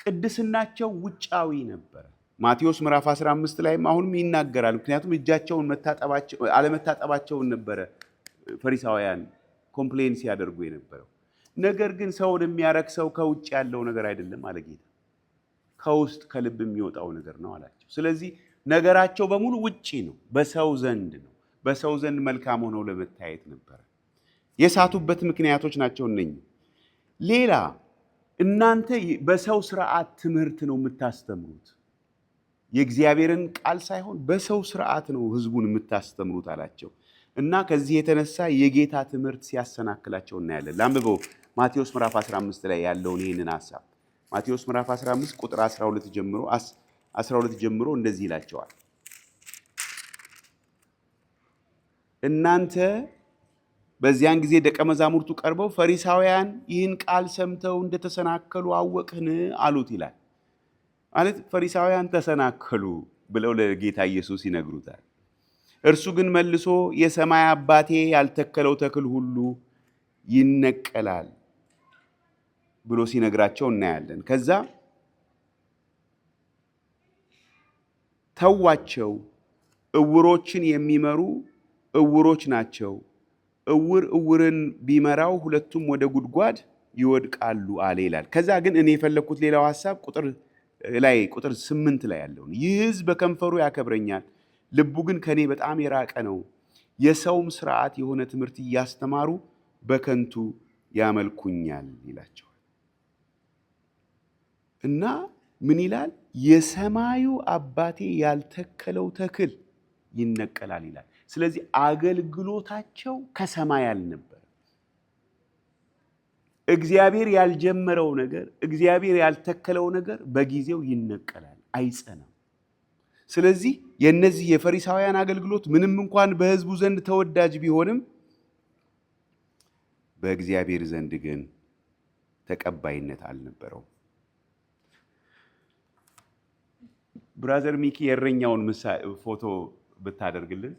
ቅድስናቸው ውጫዊ ነበረ። ማቴዎስ ምዕራፍ 15 ላይም አሁንም ይናገራል። ምክንያቱም እጃቸውን አለመታጠባቸውን ነበረ ፈሪሳውያን ኮምፕሌን ሲያደርጉ የነበረው። ነገር ግን ሰውን የሚያረክሰው ከውጭ ያለው ነገር አይደለም አለ ጌታ፣ ከውስጥ ከልብ የሚወጣው ነገር ነው አላቸው። ስለዚህ ነገራቸው በሙሉ ውጪ ነው፣ በሰው ዘንድ ነው። በሰው ዘንድ መልካም ሆነው ለመታየት ነበረ። የሳቱበት ምክንያቶች ናቸው እነኚህ። ሌላ እናንተ በሰው ስርዓት ትምህርት ነው የምታስተምሩት፣ የእግዚአብሔርን ቃል ሳይሆን በሰው ስርዓት ነው ህዝቡን የምታስተምሩት አላቸው። እና ከዚህ የተነሳ የጌታ ትምህርት ሲያሰናክላቸው እናያለን። ላንብበው ማቴዎስ ምዕራፍ 15 ላይ ያለውን ይህንን ሐሳብ። ማቴዎስ ምዕራፍ 15 ቁጥር 12 ጀምሮ እንደዚህ ይላቸዋል። እናንተ በዚያን ጊዜ ደቀ መዛሙርቱ ቀርበው ፈሪሳውያን ይህን ቃል ሰምተው እንደተሰናከሉ አወቅን አሉት ይላል። ማለት ፈሪሳውያን ተሰናከሉ ብለው ለጌታ ኢየሱስ ይነግሩታል። እርሱ ግን መልሶ የሰማይ አባቴ ያልተከለው ተክል ሁሉ ይነቀላል ብሎ ሲነግራቸው እናያለን። ከዛ ተዋቸው፣ እውሮችን የሚመሩ እውሮች ናቸው፣ እውር እውርን ቢመራው ሁለቱም ወደ ጉድጓድ ይወድቃሉ አለ ይላል። ከዛ ግን እኔ የፈለግኩት ሌላው ሐሳብ ቁጥር 8 ላይ ያለውን፣ ይህ ሕዝብ በከንፈሩ ያከብረኛል፣ ልቡ ግን ከኔ በጣም የራቀ ነው፣ የሰውም ስርዓት የሆነ ትምህርት እያስተማሩ በከንቱ ያመልኩኛል ይላቸዋል። እና ምን ይላል? የሰማዩ አባቴ ያልተከለው ተክል ይነቀላል ይላል። ስለዚህ አገልግሎታቸው ከሰማይ አልነበረ። እግዚአብሔር ያልጀመረው ነገር፣ እግዚአብሔር ያልተከለው ነገር በጊዜው ይነቀላል፣ አይጸናም። ስለዚህ የነዚህ የፈሪሳውያን አገልግሎት ምንም እንኳን በሕዝቡ ዘንድ ተወዳጅ ቢሆንም በእግዚአብሔር ዘንድ ግን ተቀባይነት አልነበረው። ብራዘር ሚኪ የእረኛውን ፎቶ ብታደርግልን።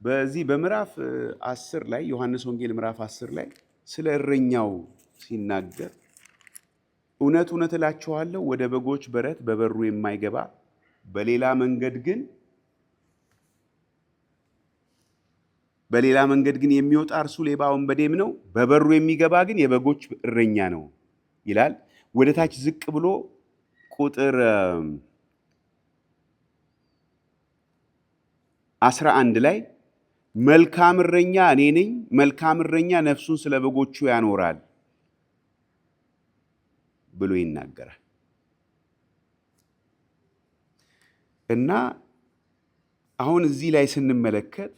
በዚህ በምዕራፍ 10 ላይ ዮሐንስ ወንጌል ምዕራፍ 10 ላይ ስለ እረኛው ሲናገር እውነት እውነት እላችኋለሁ ወደ በጎች በረት በበሩ የማይገባ በሌላ መንገድ ግን የሚወጣ እርሱ ሌባ ወንበዴም ነው፣ በበሩ የሚገባ ግን የበጎች እረኛ ነው ይላል። ወደ ታች ዝቅ ብሎ ቁጥር 11 ላይ መልካም እረኛ እኔ ነኝ፣ መልካም እረኛ ነፍሱን ስለ በጎቹ ያኖራል ብሎ ይናገራል። እና አሁን እዚህ ላይ ስንመለከት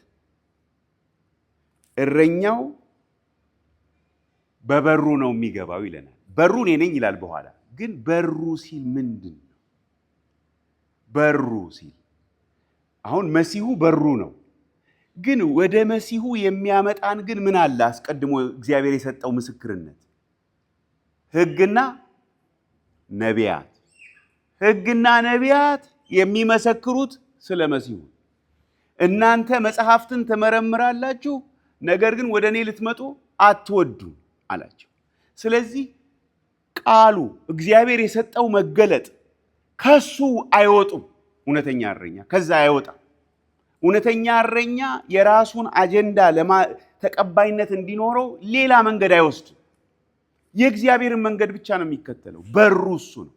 እረኛው በበሩ ነው የሚገባው ይለናል። በሩ እኔ ነኝ ይላል በኋላ። ግን በሩ ሲል ምንድን ነው? በሩ ሲል አሁን መሲሁ በሩ ነው። ግን ወደ መሲሁ የሚያመጣን ግን ምን አለ? አስቀድሞ እግዚአብሔር የሰጠው ምስክርነት፣ ሕግና ነቢያት። ሕግና ነቢያት የሚመሰክሩት ስለ መሲሁ። እናንተ መጽሐፍትን ትመረምራላችሁ፣ ነገር ግን ወደ እኔ ልትመጡ አትወዱም አላቸው። ስለዚህ ቃሉ እግዚአብሔር የሰጠው መገለጥ ከሱ አይወጡም። እውነተኛ እረኛ ከዛ አይወጣም። እውነተኛ እረኛ የራሱን አጀንዳ ተቀባይነት እንዲኖረው ሌላ መንገድ አይወስድም። የእግዚአብሔርን መንገድ ብቻ ነው የሚከተለው። በሩ እሱ ነው።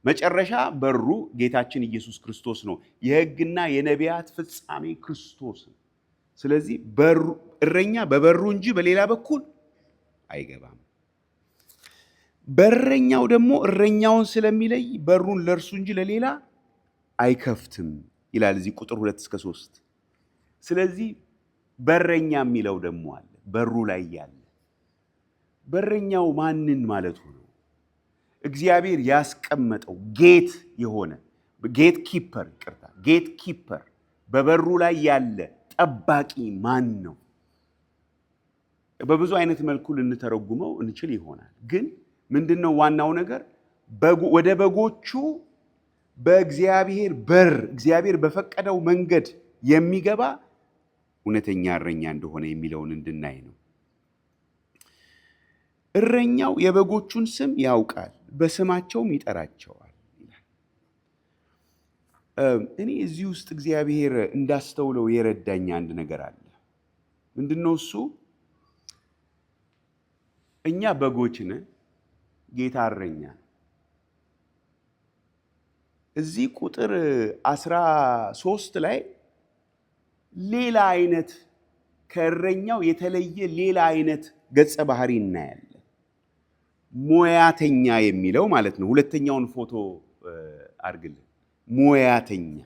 መጨረሻ በሩ ጌታችን ኢየሱስ ክርስቶስ ነው። የሕግና የነቢያት ፍጻሜ ክርስቶስ ነው። ስለዚህ እረኛ በበሩ እንጂ በሌላ በኩል አይገባም። በረኛው ደግሞ እረኛውን ስለሚለይ በሩን ለእርሱ እንጂ ለሌላ አይከፍትም ይላል እዚህ ቁጥር 2-3። ስለዚህ በረኛ የሚለው ደግሞ አለ፣ በሩ ላይ ያለ። በረኛው ማንን ማለቱ ነው? እግዚአብሔር ያስቀመጠው ጌት የሆነ ጌት ኪፐር በበሩ ላይ ያለ ጠባቂ ማን ነው? በብዙ አይነት መልኩ ልንተረጉመው እንችል ይሆናል። ግን ምንድነው ዋናው ነገር? ወደ በጎቹ በእግዚአብሔር በር እግዚአብሔር በፈቀደው መንገድ የሚገባ እውነተኛ እረኛ እንደሆነ የሚለውን እንድናይ ነው። እረኛው የበጎቹን ስም ያውቃል፣ በስማቸውም ይጠራቸዋል ይላል። እኔ እዚህ ውስጥ እግዚአብሔር እንዳስተውለው የረዳኝ አንድ ነገር አለ። ምንድነው እሱ? እኛ በጎች ነን፣ ጌታ እረኛ ነው። እዚህ ቁጥር 13 ላይ ሌላ አይነት ከእረኛው የተለየ ሌላ አይነት ገጸ ባህሪ እናያለን። ሞያተኛ የሚለው ማለት ነው። ሁለተኛውን ፎቶ አድርግልን። ሞያተኛ።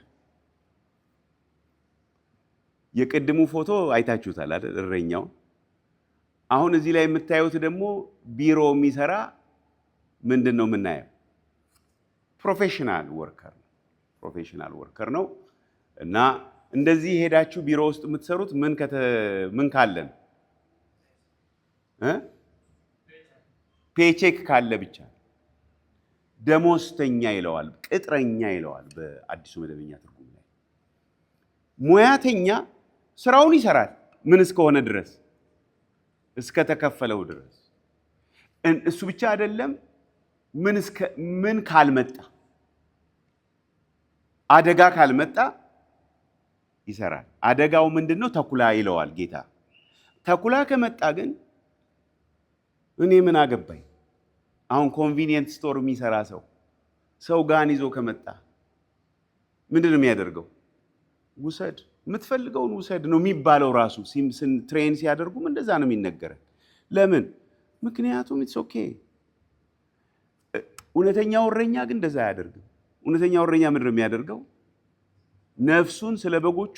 የቅድሙ ፎቶ አይታችሁታል አይደል? እረኛው። አሁን እዚህ ላይ የምታዩት ደግሞ ቢሮ የሚሰራ ምንድን ነው የምናየው? ፕሮፌሽናል ወርከር ነው። እና እንደዚህ ሄዳችሁ ቢሮ ውስጥ የምትሰሩት ምን ካለን ፔቼክ ካለ ብቻ። ደሞዝተኛ ይለዋል፣ ቅጥረኛ ይለዋል በአዲሱ መደበኛ ትርጉም ላይ። ሙያተኛ ስራውን ይሰራል ምን እስከሆነ ድረስ፣ እስከተከፈለው ድረስ። እሱ ብቻ አይደለም፣ ምን ካልመጣ፣ አደጋ ካልመጣ ይሰራል። አደጋው ምንድነው? ተኩላ ይለዋል ጌታ። ተኩላ ከመጣ ግን እኔ ምን አገባኝ። አሁን ኮንቪኒየንት ስቶር የሚሰራ ሰው ጋን ይዞ ከመጣ ምንድን ነው የሚያደርገው? ውሰድ፣ የምትፈልገውን ውሰድ ነው የሚባለው። ራሱ ትሬን ሲያደርጉም እንደዛ ነው የሚነገረን። ለምን? ምክንያቱም ኢትስ ኦኬ፣ እውነተኛው እረኛ ግን እንደዛ አያደርግም። እውነተኛው እረኛ ምንድን ነው የሚያደርገው? ነፍሱን ስለ በጎቹ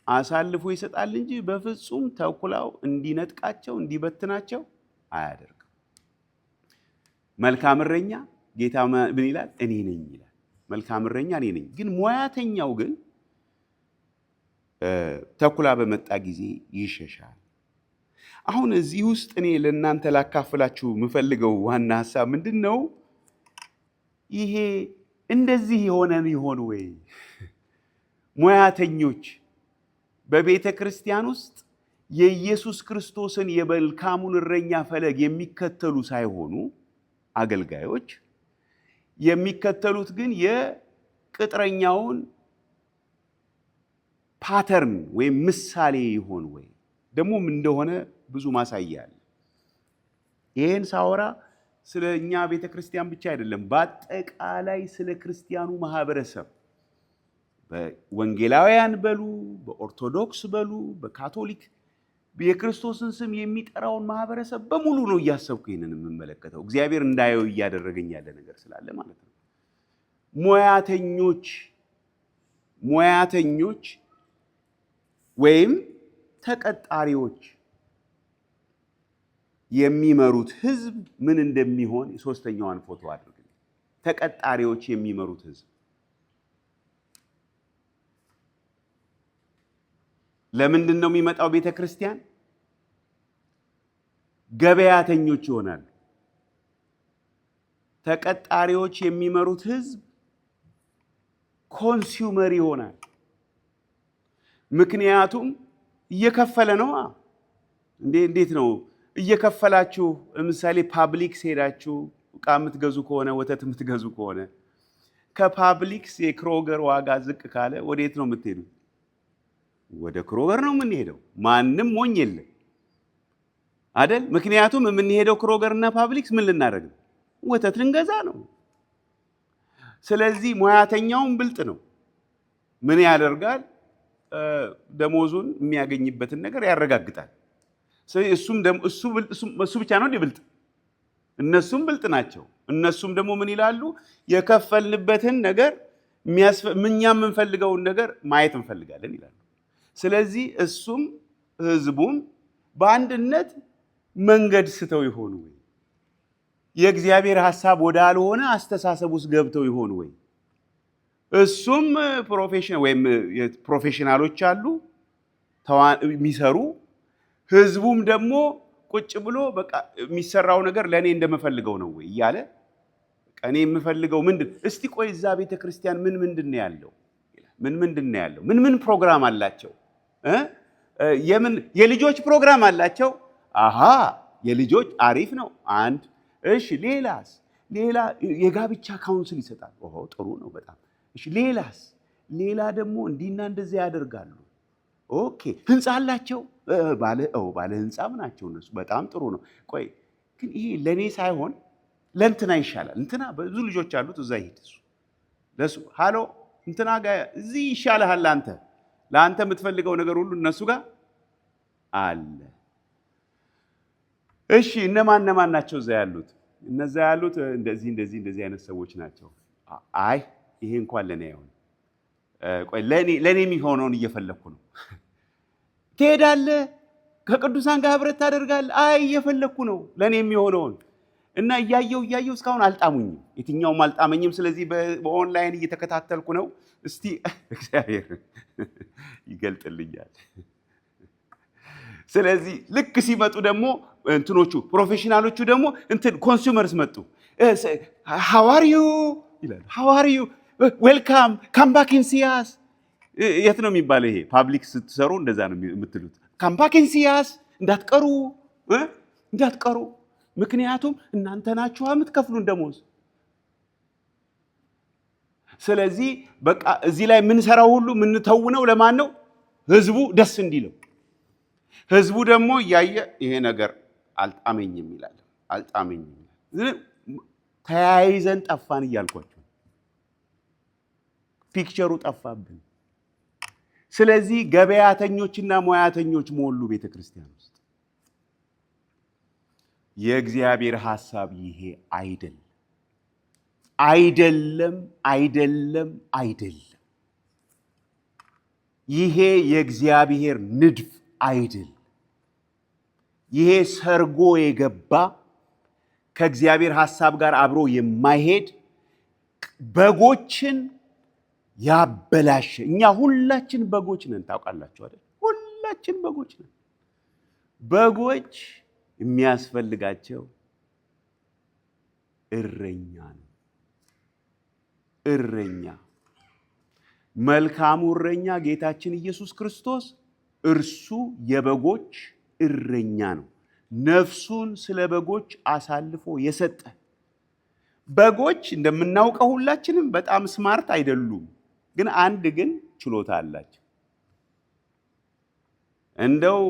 አሳልፎ ይሰጣል እንጂ በፍጹም ተኩላው እንዲነጥቃቸው እንዲበትናቸው አያደርግም። መልካም እረኛ ጌታ ምን ይላል? እኔ ነኝ ይላል። መልካም እረኛ እኔ ነኝ። ግን ሙያተኛው ግን ተኩላ በመጣ ጊዜ ይሸሻል። አሁን እዚህ ውስጥ እኔ ለእናንተ ላካፍላችሁ የምፈልገው ዋና ሀሳብ ምንድን ነው? ይሄ እንደዚህ የሆነን ይሆን ወይ? ሙያተኞች በቤተ ክርስቲያን ውስጥ የኢየሱስ ክርስቶስን የመልካሙን እረኛ ፈለግ የሚከተሉ ሳይሆኑ አገልጋዮች የሚከተሉት ግን የቅጥረኛውን ፓተርን ወይም ምሳሌ ይሆን ወይ? ደግሞም እንደሆነ ብዙ ማሳያ አለ። ይሄን ሳወራ ስለ እኛ ቤተ ክርስቲያን ብቻ አይደለም፣ በአጠቃላይ ስለ ክርስቲያኑ ማህበረሰብ በወንጌላውያን በሉ፣ በኦርቶዶክስ በሉ፣ በካቶሊክ የክርስቶስን ስም የሚጠራውን ማህበረሰብ በሙሉ ነው እያሰብኩ ይሄንን የምመለከተው። እግዚአብሔር እንዳየው እያደረገኝ ያለ ነገር ስላለ ማለት ነው። ሙያተኞች ወይም ተቀጣሪዎች የሚመሩት ህዝብ ምን እንደሚሆን ሶስተኛዋን ፎቶ አድርግ። ተቀጣሪዎች የሚመሩት ህዝብ ለምንድን ነው የሚመጣው? ቤተ ክርስቲያን ገበያተኞች ይሆናሉ። ተቀጣሪዎች የሚመሩት ህዝብ ኮንሱመር ይሆናል። ምክንያቱም እየከፈለ ነው። እንዴት ነው እየከፈላችሁ? ለምሳሌ ፓብሊክስ ሄዳችሁ ዕቃ የምትገዙ ከሆነ ወተት የምትገዙ ከሆነ ከፓብሊክስ የክሮገር ዋጋ ዝቅ ካለ ወዴት ነው የምትሄዱት? ወደ ክሮገር ነው የምንሄደው። ማንም ሞኝ የለም አይደል? ምክንያቱም የምንሄደው ክሮገር እና ፓብሊክስ ምን ልናደርግ ነው? ወተት ልንገዛ ነው። ስለዚህ ሙያተኛውን ብልጥ ነው። ምን ያደርጋል? ደሞዙን የሚያገኝበትን ነገር ያረጋግጣል። ስለዚህ እሱ ብቻ ነው ብልጥ? እነሱም ብልጥ ናቸው። እነሱም ደግሞ ምን ይላሉ? የከፈልንበትን ነገር እኛ የምንፈልገውን ነገር ማየት እንፈልጋለን ይላሉ። ስለዚህ እሱም ህዝቡም በአንድነት መንገድ ስተው ይሆኑ ወይ? የእግዚአብሔር ሐሳብ ወዳልሆነ አስተሳሰብ ውስጥ ገብተው ይሆኑ ወይ? እሱም ፕሮፌሽናሎች አሉ የሚሰሩ፣ ህዝቡም ደግሞ ቁጭ ብሎ በቃ የሚሰራው ነገር ለእኔ እንደምፈልገው ነው ወይ እያለ እኔ የምፈልገው ምንድን? እስቲ ቆይ እዛ ቤተ ክርስቲያን ምንድን ነው ያለው? ምን ፕሮግራም አላቸው? የልጆች ፕሮግራም አላቸው። አሃ የልጆች አሪፍ ነው። አንድ እሺ፣ ሌላ የጋብቻ ካውንስል ይሰጣል። ኦሆ ጥሩ ነው በጣም እሺ። ሌላ ደግሞ እንዲና እንደዚህ ያደርጋሉ። ኦኬ ህንፃ አላቸው። ባለ ህንፃም ናቸው እነሱ። በጣም ጥሩ ነው። ቆይ ግን ይሄ ለኔ ሳይሆን ለእንትና ይሻላል። እንትና ብዙ ልጆች አሉት፣ እዛ ይሄድ እሱ ለሱ ሃሎ እንትና ጋር እዚህ ይሻልሃል። ለአንተ የምትፈልገው ነገር ሁሉ እነሱ ጋር አለ። እሺ እነማን ናቸው እዛ ያሉት? እነዛ ያሉት እንደዚህ አይነት ሰዎች ናቸው። አይ ይሄ እንኳን ለኔ አይሆን። ቆይ ለኔ የሚሆነውን እየፈለኩ ነው። ትሄዳለህ፣ ከቅዱሳን ጋር ህብረት ታደርጋለህ። አይ እየፈለኩ ነው ለኔ የሚሆነውን እና እያየው እስካሁን አልጣሙኝም፣ የትኛውም አልጣመኝም። ስለዚህ በኦንላይን እየተከታተልኩ ነው። እስቲ እግዚአብሔር ይገልጥልኛል። ስለዚህ ልክ ሲመጡ ደግሞ እንትኖቹ ፕሮፌሽናሎቹ ደግሞ ኮንሱመርስ መጡ። ሃው አር ዩ ይላል። ሃው አር ዩ ዌልካም ካም ባክ ኢን ሲያስ። የት ነው የሚባለው ይሄ? ፓብሊክ ስትሰሩ እንደዛ ነው የምትሉት። ካም ባክ ኢን ሲያስ፣ እንዳትቀሩ ምክንያቱም እናንተ ናችሁ የምትከፍሉን ደሞዝ። ስለዚህ በቃ እዚህ ላይ የምንሰራው ሁሉ የምንተውነው ለማን ነው? ህዝቡ ደስ እንዲለው። ህዝቡ ደግሞ እያየ ይሄ ነገር አልጣመኝም ይላል። ተያይዘን ጠፋን እያልኳቸው፣ ፒክቸሩ ጠፋብን። ስለዚህ ገበያተኞችና ሙያተኞች ሞሉ ቤተ ክርስቲያን ውስጥ። የእግዚአብሔር ሐሳብ ይሄ አይደል። አይደለም፣ አይደለም፣ አይደለም። ይሄ የእግዚአብሔር ንድፍ አይደለም። ይሄ ሰርጎ የገባ ከእግዚአብሔር ሐሳብ ጋር አብሮ የማይሄድ በጎችን ያበላሸ። እኛ ሁላችን በጎች ነን፣ ታውቃላችሁ አይደል? ሁላችን በጎች ነን። በጎች የሚያስፈልጋቸው እረኛ ነው። እረኛ፣ መልካሙ እረኛ ጌታችን ኢየሱስ ክርስቶስ እርሱ የበጎች እረኛ ነው። ነፍሱን ስለ በጎች አሳልፎ የሰጠ። በጎች እንደምናውቀው ሁላችንም በጣም ስማርት አይደሉም፣ ግን አንድ ችሎታ አላቸው። እንደው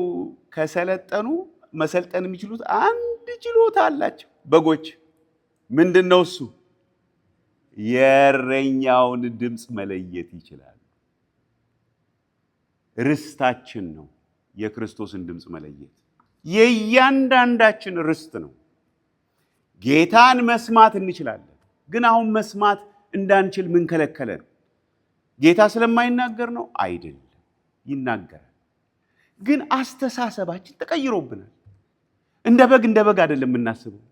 ከሰለጠኑ መሰልጠን የሚችሉት አንድ ችሎታ አላቸው በጎች። ምንድነው እሱ? የእረኛውን ድምፅ መለየት ይችላሉ። ርስታችን ነው የክርስቶስን ድምፅ መለየት። የእያንዳንዳችን ርስት ነው። ጌታን መስማት እንችላለን፣ ግን አሁን መስማት እንዳንችል ምን ከለከለን? ጌታ ስለማይናገር ነው? አይደለም፣ ይናገራል። ግን አስተሳሰባችን ተቀይሮብናል። እንደ በግ አይደለም የምናስበው።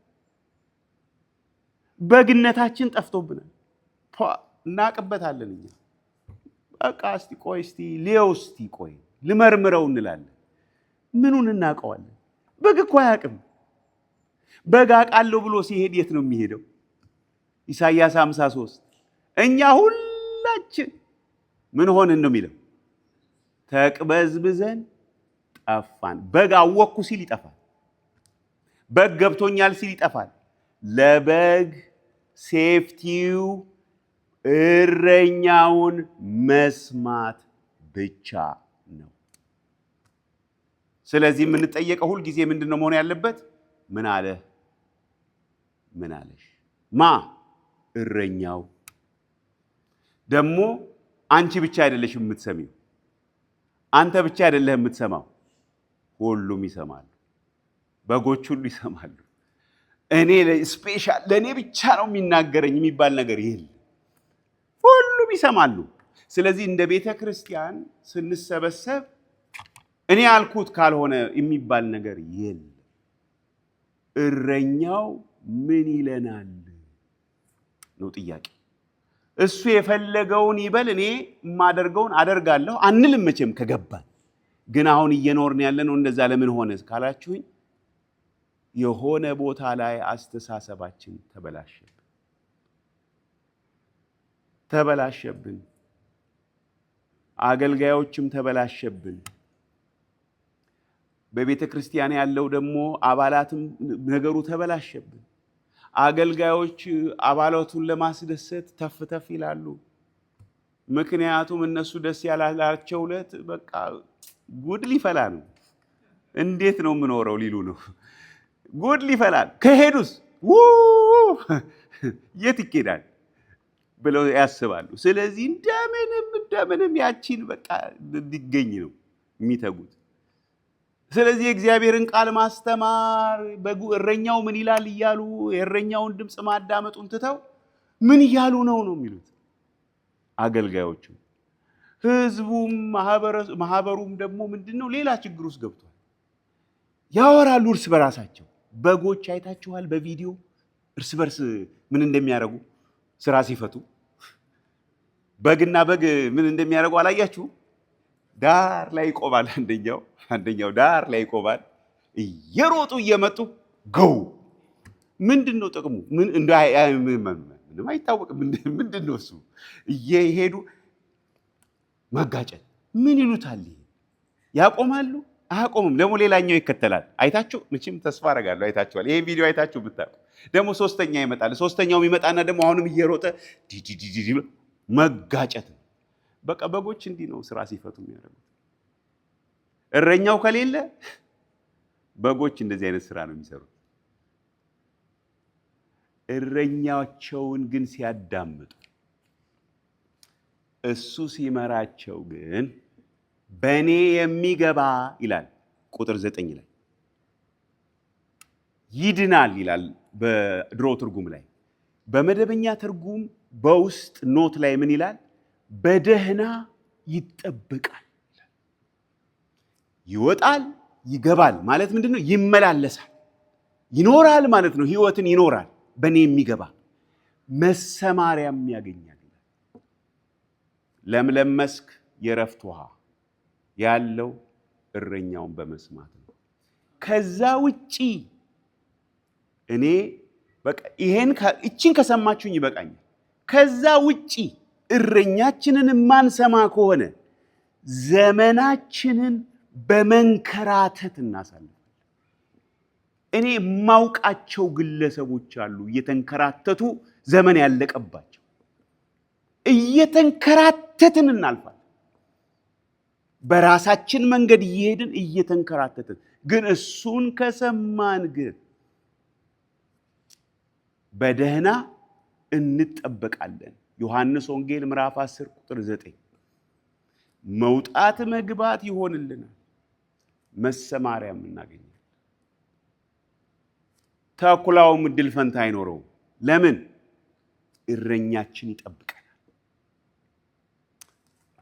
በግነታችን ጠፍቶብናል። እናቅበታለን እኛ። በቃ እስቲ ሊየው፣ ቆይ ልመርምረው እንላለን። ምኑን እናውቀዋለን? በግ እኮ አያውቅም። በግ አውቃለሁ ብሎ ሲሄድ የት ነው የሚሄደው? ኢሳይያስ 53 እኛ ሁላችን ምን ሆንን ነው የሚለው? ተቅበዝብዘን ጠፋን። በግ አወቅኩ ሲል ይጠፋል። በግ ገብቶኛል ሲል ይጠፋል። ለበግ ሴፍቲው እረኛውን መስማት ብቻ ነው። ስለዚህ የምንጠየቀው ሁል ጊዜ ምንድነው መሆን ያለበት? ምን አለ? ምን አለሽ? ማ? እረኛው። ደግሞ አንቺ ብቻ አይደለሽም የምትሰሚው፣ አንተ ብቻ አይደለህ የምትሰማው፣ ሁሉም ይሰማሉ። በጎች ሁሉ ይሰማሉ። እኔ ስፔሻል ለእኔ ብቻ ነው የሚናገረኝ የሚባል ነገር የለም። ሁሉም ይሰማሉ። ስለዚህ እንደ ቤተ ክርስቲያን ስንሰበሰብ እኔ ያልኩት ካልሆነ የሚባል ነገር የለም። እረኛው ምን ይለናል ነው ጥያቄ። እሱ የፈለገውን ይበል፣ እኔ የማደርገውን አደርጋለሁ አንልም መቼም ከገባን። ግን አሁን እየኖርን ያለነው እንደዛ ለምን ሆነ ካላችሁኝ፣ የሆነ ቦታ ላይ አስተሳሰባችን ተበላሸብን። አገልጋዮችም ተበላሸብን። በቤተ ክርስቲያን ያለው ደግሞ አባላትም ነገሩ ተበላሸብን። አገልጋዮች አባላቱን ለማስደሰት ተፍ ይላሉ። ምክንያቱም እነሱ ደስ ያላላቸው ዕለት በቃ ጉድ ሊፈላ ነው። እንዴት ነው የምኖረው ሊሉ ነው። ጉድ ሊፈላል። ከሄዱስ የት ይኬዳል ብለው ያስባሉ። ስለዚህ እንደምንም ያቺን በቃ እንዲገኝ ነው የሚተጉት። ስለዚህ የእግዚአብሔርን ቃል ማስተማር፣ እረኛው ምን ይላል እያሉ የእረኛውን ድምፅ ማዳመጡን ትተው ምን እያሉ ነው የሚሉት አገልጋዮቹ። ህዝቡም ማህበሩም ደግሞ ምንድነው ሌላ ችግር ውስጥ ገብቷል። ያወራሉ እርስ በራሳቸው። በጎች አይታችኋል በቪዲዮ እርስ በርስ ምን እንደሚያደርጉ ስራ ሲፈቱ። በግና በግ ምን እንደሚያደርጉ አላያችሁ? ዳር ላይ ይቆማል። አንደኛው ዳር ላይ ይቆማል። እየሮጡ እየመጡ ገው። ምንድነው ጥቅሙ? ምንም አይታወቅም። ምንድነው እሱ? እየሄዱ መጋጨት። ምን ይሉታል? ያቆማሉ? አያቆምም። ደግሞ ሌላኛው ይከተላል። አይታችሁ መቼም ተስፋ አደርጋለሁ አይታችኋል። ይሄ ቪዲዮ አይታችሁ ብታውቁ ደግሞ ሶስተኛ ይመጣል። ሶስተኛው ይመጣና ደግሞ አሁንም እየሮጠ ዲዲዲዲ መጋጨት ነው። በቃ በጎች እንዲህ ነው ስራ ሲፈቱ የሚያደርጉት። እረኛው ከሌለ በጎች እንደዚህ አይነት ስራ ነው የሚሰሩት። እረኛቸውን ግን ሲያዳምጡ፣ እሱ ሲመራቸው ግን በእኔ የሚገባ ይላል ቁጥር 9 ላይ ይድናል ይላል። በድሮ ትርጉም ላይ በመደበኛ ትርጉም በውስጥ ኖት ላይ ምን ይላል? በደህና ይጠበቃል። ይወጣል ይገባል ማለት ምንድነው? ይመላለሳል፣ ይኖራል ማለት ነው። ህይወትን ይኖራል በእኔ የሚገባ መሰማሪያም ያገኛል። ለምለም መስክ የረፍት ውሃ ያለው እረኛውን በመስማት ነው። ከዛ ውጪ እኔ በቃ እቺን ከሰማችሁኝ ይበቃኛል። ከዛ ውጪ እረኛችንን ማንሰማ ከሆነ ዘመናችንን በመንከራተት እናሳልፋለን። እኔ የማውቃቸው ግለሰቦች አሉ እየተንከራተቱ ዘመን ያለቀባቸው። እየተንከራተትን እናልፋለን። በራሳችን መንገድ እየሄድን እየተንከራተትን፣ ግን እሱን ከሰማን ግን በደህና እንጠበቃለን። ዮሐንስ ወንጌል ምዕራፍ 10 ቁጥር 9 መውጣት መግባት ይሆንልናል፣ መሰማሪያም እናገኛለን። ተኩላውም እድል ፈንታ አይኖረውም። ለምን? እረኛችን ይጠብቀናል።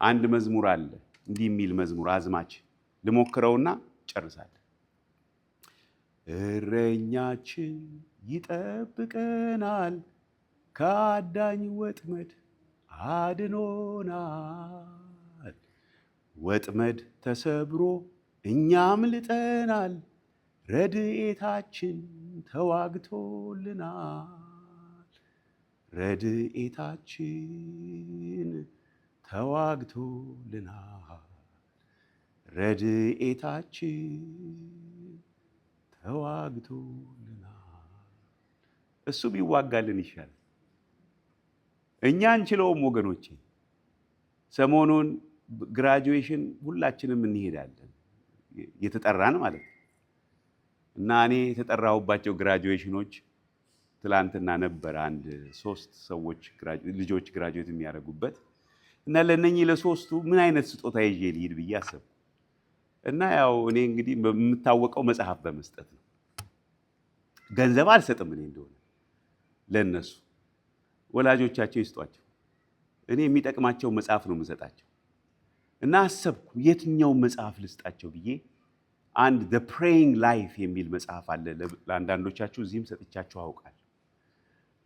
አንድ መዝሙር አለ እንዲህ የሚል መዝሙር፣ አዝማች ልሞክረውና ጨርሳለሁ። እረኛችን ይጠብቀናል፣ ከአዳኝ ወጥመድ አድኖናል። ወጥመድ ተሰብሮ እኛም ልጠናል፣ ረድኤታችን ተዋግቶልናል። ረድኤታችን ተዋግቶልናል። ረድኤታችን ተዋግቶልናል። እሱ ቢዋጋልን ይሻላል። እኛ አንችለውም ወገኖቼ። ሰሞኑን ግራጁዌሽን ሁላችንም እንሄዳለን፣ የተጠራን ማለት ነው። እና እኔ የተጠራሁባቸው ግራጁዌሽኖች ትላንትና ነበር። አንድ 3 ሰዎች ልጆች ግራጁዌት የሚያደርጉበት እና ለነኚህ ለሶስቱ ምን አይነት ስጦታ ይዤ ልሂድ ብዬ አሰብኩ። እና ያው እኔ እንግዲህ የምታወቀው መጽሐፍ በመስጠት ነው። ገንዘብ አልሰጥም። እኔ እንደሆነ ለነሱ ወላጆቻቸው ይስጧቸው፣ እኔ የሚጠቅማቸው መጽሐፍ ነው የምሰጣቸው። እና አሰብኩ የትኛው መጽሐፍ ልስጣቸው ብዬ አንድ ዘ ፕሬይንግ ላይፍ የሚል መጽሐፍ አለ። ለአንዳንዶቻችሁ እዚህም ሰጥቻችሁ አውቃለሁ።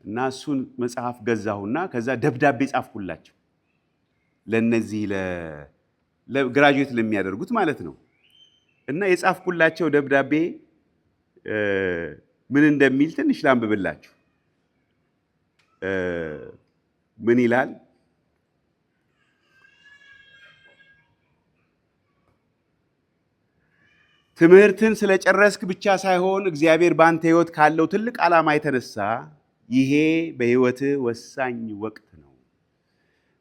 እና እሱን መጽሐፍ ገዛሁና ከዛ ደብዳቤ ጻፍኩላቸው፣ ለነዚህ ለግራጁዌት ለሚያደርጉት ማለት ነው። እና የጻፍኩላቸው ደብዳቤ ምን እንደሚል ትንሽ ላንብብላችሁ። ምን ይላል? ትምህርትን ስለጨረስክ ብቻ ሳይሆን እግዚአብሔር ባንተ ሕይወት ካለው ትልቅ ዓላማ የተነሳ ይሄ በሕይወትህ ወሳኝ ወቅት ነው።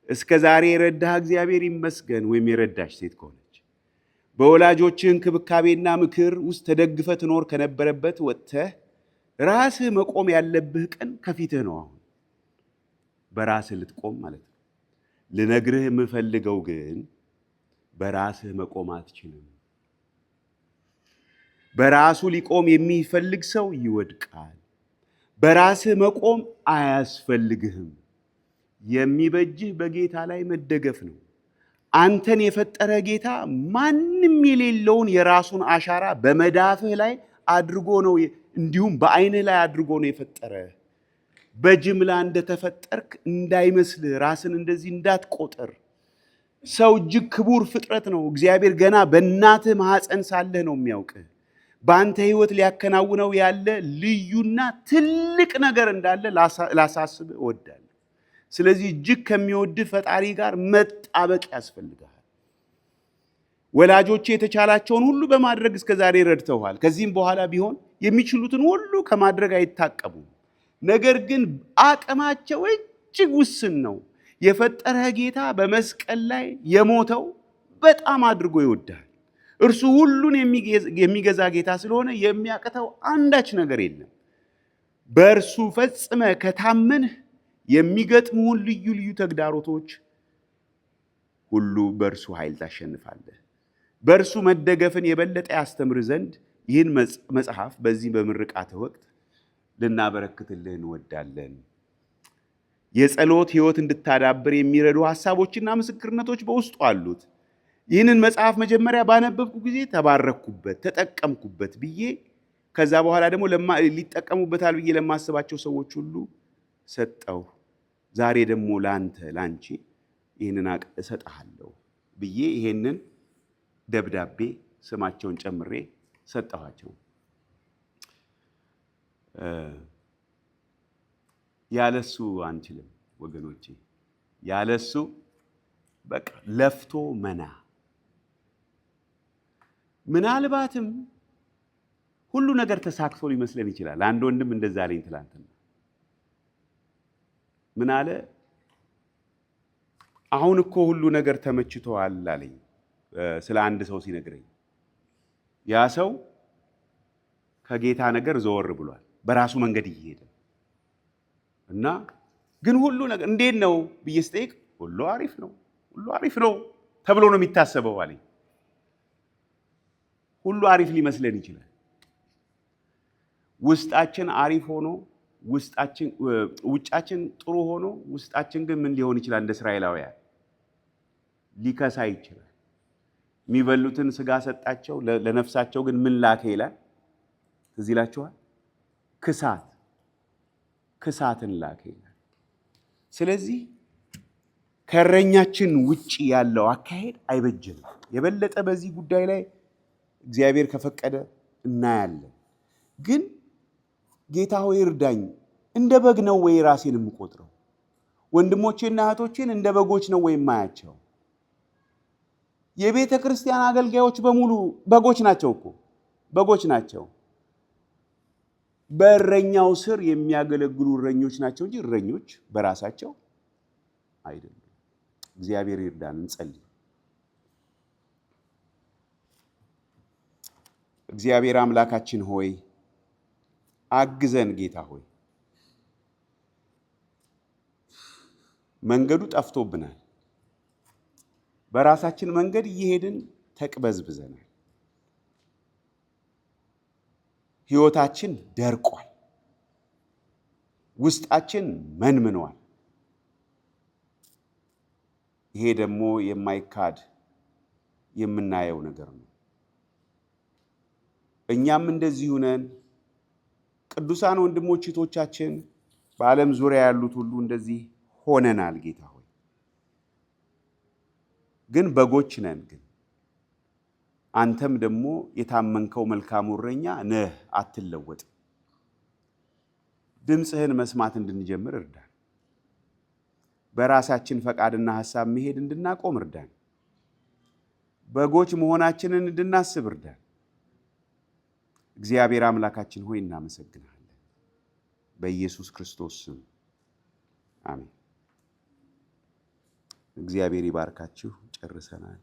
እስከ ዛሬ የረዳህ እግዚአብሔር ይመስገን። ወይም የረዳሽ ሴት ከሆነች በወላጆችህ እንክብካቤና ምክር ውስጥ ተደግፈ ትኖር ከነበረበት ወጥተህ ራስህ መቆም ያለብህ ቀን ከፊትህ ነው። አሁን በራስህ ልትቆም ማለት ነው። ልነግርህ የምፈልገው ግን በራስህ መቆም አትችልም። በራሱ ሊቆም የሚፈልግ ሰው ይወድቃል። በራስህ መቆም አያስፈልግህም። የሚበጅህ በጌታ ላይ መደገፍ ነው። አንተን የፈጠረ ጌታ ማንም የሌለውን የራሱን አሻራ በመዳፍህ ላይ አድርጎ ነው፣ እንዲሁም በዓይንህ ላይ አድርጎ ነው የፈጠረ። በጅምላ እንደተፈጠርክ እንዳይመስልህ፣ ራስን እንደዚህ እንዳትቆጥር። ሰው እጅግ ክቡር ፍጥረት ነው። እግዚአብሔር ገና በእናትህ ማኅፀን ሳለህ ነው የሚያውቅህ። በአንተ ሕይወት ሊያከናውነው ያለ ልዩና ትልቅ ነገር እንዳለ ላሳስብ እወዳለሁ። ስለዚህ እጅግ ከሚወድህ ፈጣሪ ጋር መጣበቅ ያስፈልጋል። ወላጆቼ የተቻላቸውን ሁሉ በማድረግ እስከ ዛሬ ረድተውሃል። ከዚህም በኋላ ቢሆን የሚችሉትን ሁሉ ከማድረግ አይታቀቡም። ነገር ግን አቅማቸው እጅግ ውስን ነው። የፈጠረህ ጌታ በመስቀል ላይ የሞተው በጣም አድርጎ ይወድሃል። እርሱ ሁሉን የሚገዛ ጌታ ስለሆነ የሚያቅተው አንዳች ነገር የለም። በእርሱ ፈጽመ ከታመንህ የሚገጥሙን ልዩ ልዩ ተግዳሮቶች ሁሉ በእርሱ ኃይል ታሸንፋለህ። በእርሱ መደገፍን የበለጠ ያስተምር ዘንድ ይህን መጽሐፍ በዚህ በምርቃትህ ወቅት ልናበረክትልህ እንወዳለን። የጸሎት ሕይወት እንድታዳብር የሚረዱ ሐሳቦችና ምስክርነቶች በውስጡ አሉት። ይህንን መጽሐፍ መጀመሪያ ባነበብኩ ጊዜ ተባረኩበት፣ ተጠቀምኩበት ብዬ ከዛ በኋላ ደግሞ ሊጠቀሙበታል ብዬ ለማስባቸው ሰዎች ሁሉ ሰጠው። ዛሬ ደግሞ ላንቺ ይህንን እሰጥሃለሁ ብዬ ይሄንን ደብዳቤ ስማቸውን ጨምሬ ሰጠኋቸው። ያለሱ አንችልም ወገኖቼ፣ ያለሱ በቃ ለፍቶ መና። ምናልባትም ሁሉ ነገር ተሳክቶ ሊመስለን ይችላል። አንድ ወንድም እንደዛ አለኝ ትላንትና። ምን አለ? አሁን እኮ ሁሉ ነገር ተመችቶዋል አለኝ። ስለ አንድ ሰው ሲነግረኝ ያ ሰው ከጌታ ነገር ዘወር ብሏል፣ በራሱ መንገድ እየሄደ እና ግን ሁሉ ነገር እንዴት ነው ብዬ ስጠይቅ ሁሉ አሪፍ ነው፣ ሁሉ አሪፍ ነው ተብሎ ነው የሚታሰበው አለኝ። ሁሉ አሪፍ ሊመስለን ይችላል። ውስጣችን አሪፍ ሆኖ ውጫችን ጥሩ ሆኖ ውስጣችን ግን ምን ሊሆን ይችላል? እንደ እስራኤላውያን ሊከሳ ይችላል። የሚበሉትን ስጋ ሰጣቸው፣ ለነፍሳቸው ግን ምን ላከ ይላል? ትዝ ይላችኋል? ክሳትን ላከ ይላል። ስለዚህ ከእረኛችን ውጪ ያለው አካሄድ አይበጅንም። የበለጠ በዚህ ጉዳይ ላይ እግዚአብሔር ከፈቀደ እናያለን። ግን ጌታ ሆይ እርዳኝ፣ እንደ በግ ነው ወይ ራሴን የምቆጥረው? ወንድሞቼና እህቶቼን እንደ በጎች ነው ወይ የማያቸው? የቤተ ክርስቲያን አገልጋዮች በሙሉ በጎች ናቸው እኮ፣ በጎች ናቸው። በእረኛው ስር የሚያገለግሉ እረኞች ናቸው እንጂ እረኞች በራሳቸው አይደሉም። እግዚአብሔር ይርዳን። እንጸልይ። እግዚአብሔር አምላካችን ሆይ አግዘን። ጌታ ሆይ መንገዱ ጠፍቶብናል። በራሳችን መንገድ እየሄድን ተቅበዝብዘናል። ሕይወታችን ደርቋል። ውስጣችን መንምኗል። ይሄ ደግሞ የማይካድ የምናየው ነገር ነው። እኛም እንደዚሁ ነን። ቅዱሳን ወንድሞች እህቶቻችን በዓለም ዙሪያ ያሉት ሁሉ እንደዚህ ሆነናል። ጌታ ሆይ ግን በጎች ነን። ግን አንተም ደግሞ የታመንከው መልካሙ እረኛ ነህ፣ አትለወጥም። ድምፅህን መስማት እንድንጀምር እርዳን። በራሳችን ፈቃድና ሐሳብ መሄድ እንድናቆም እርዳን። በጎች መሆናችንን እንድናስብ እርዳን። እግዚአብሔር አምላካችን ሆይ እናመሰግናለን። በኢየሱስ ክርስቶስ ስም አሜን። እግዚአብሔር ይባርካችሁ። ጨርሰናል።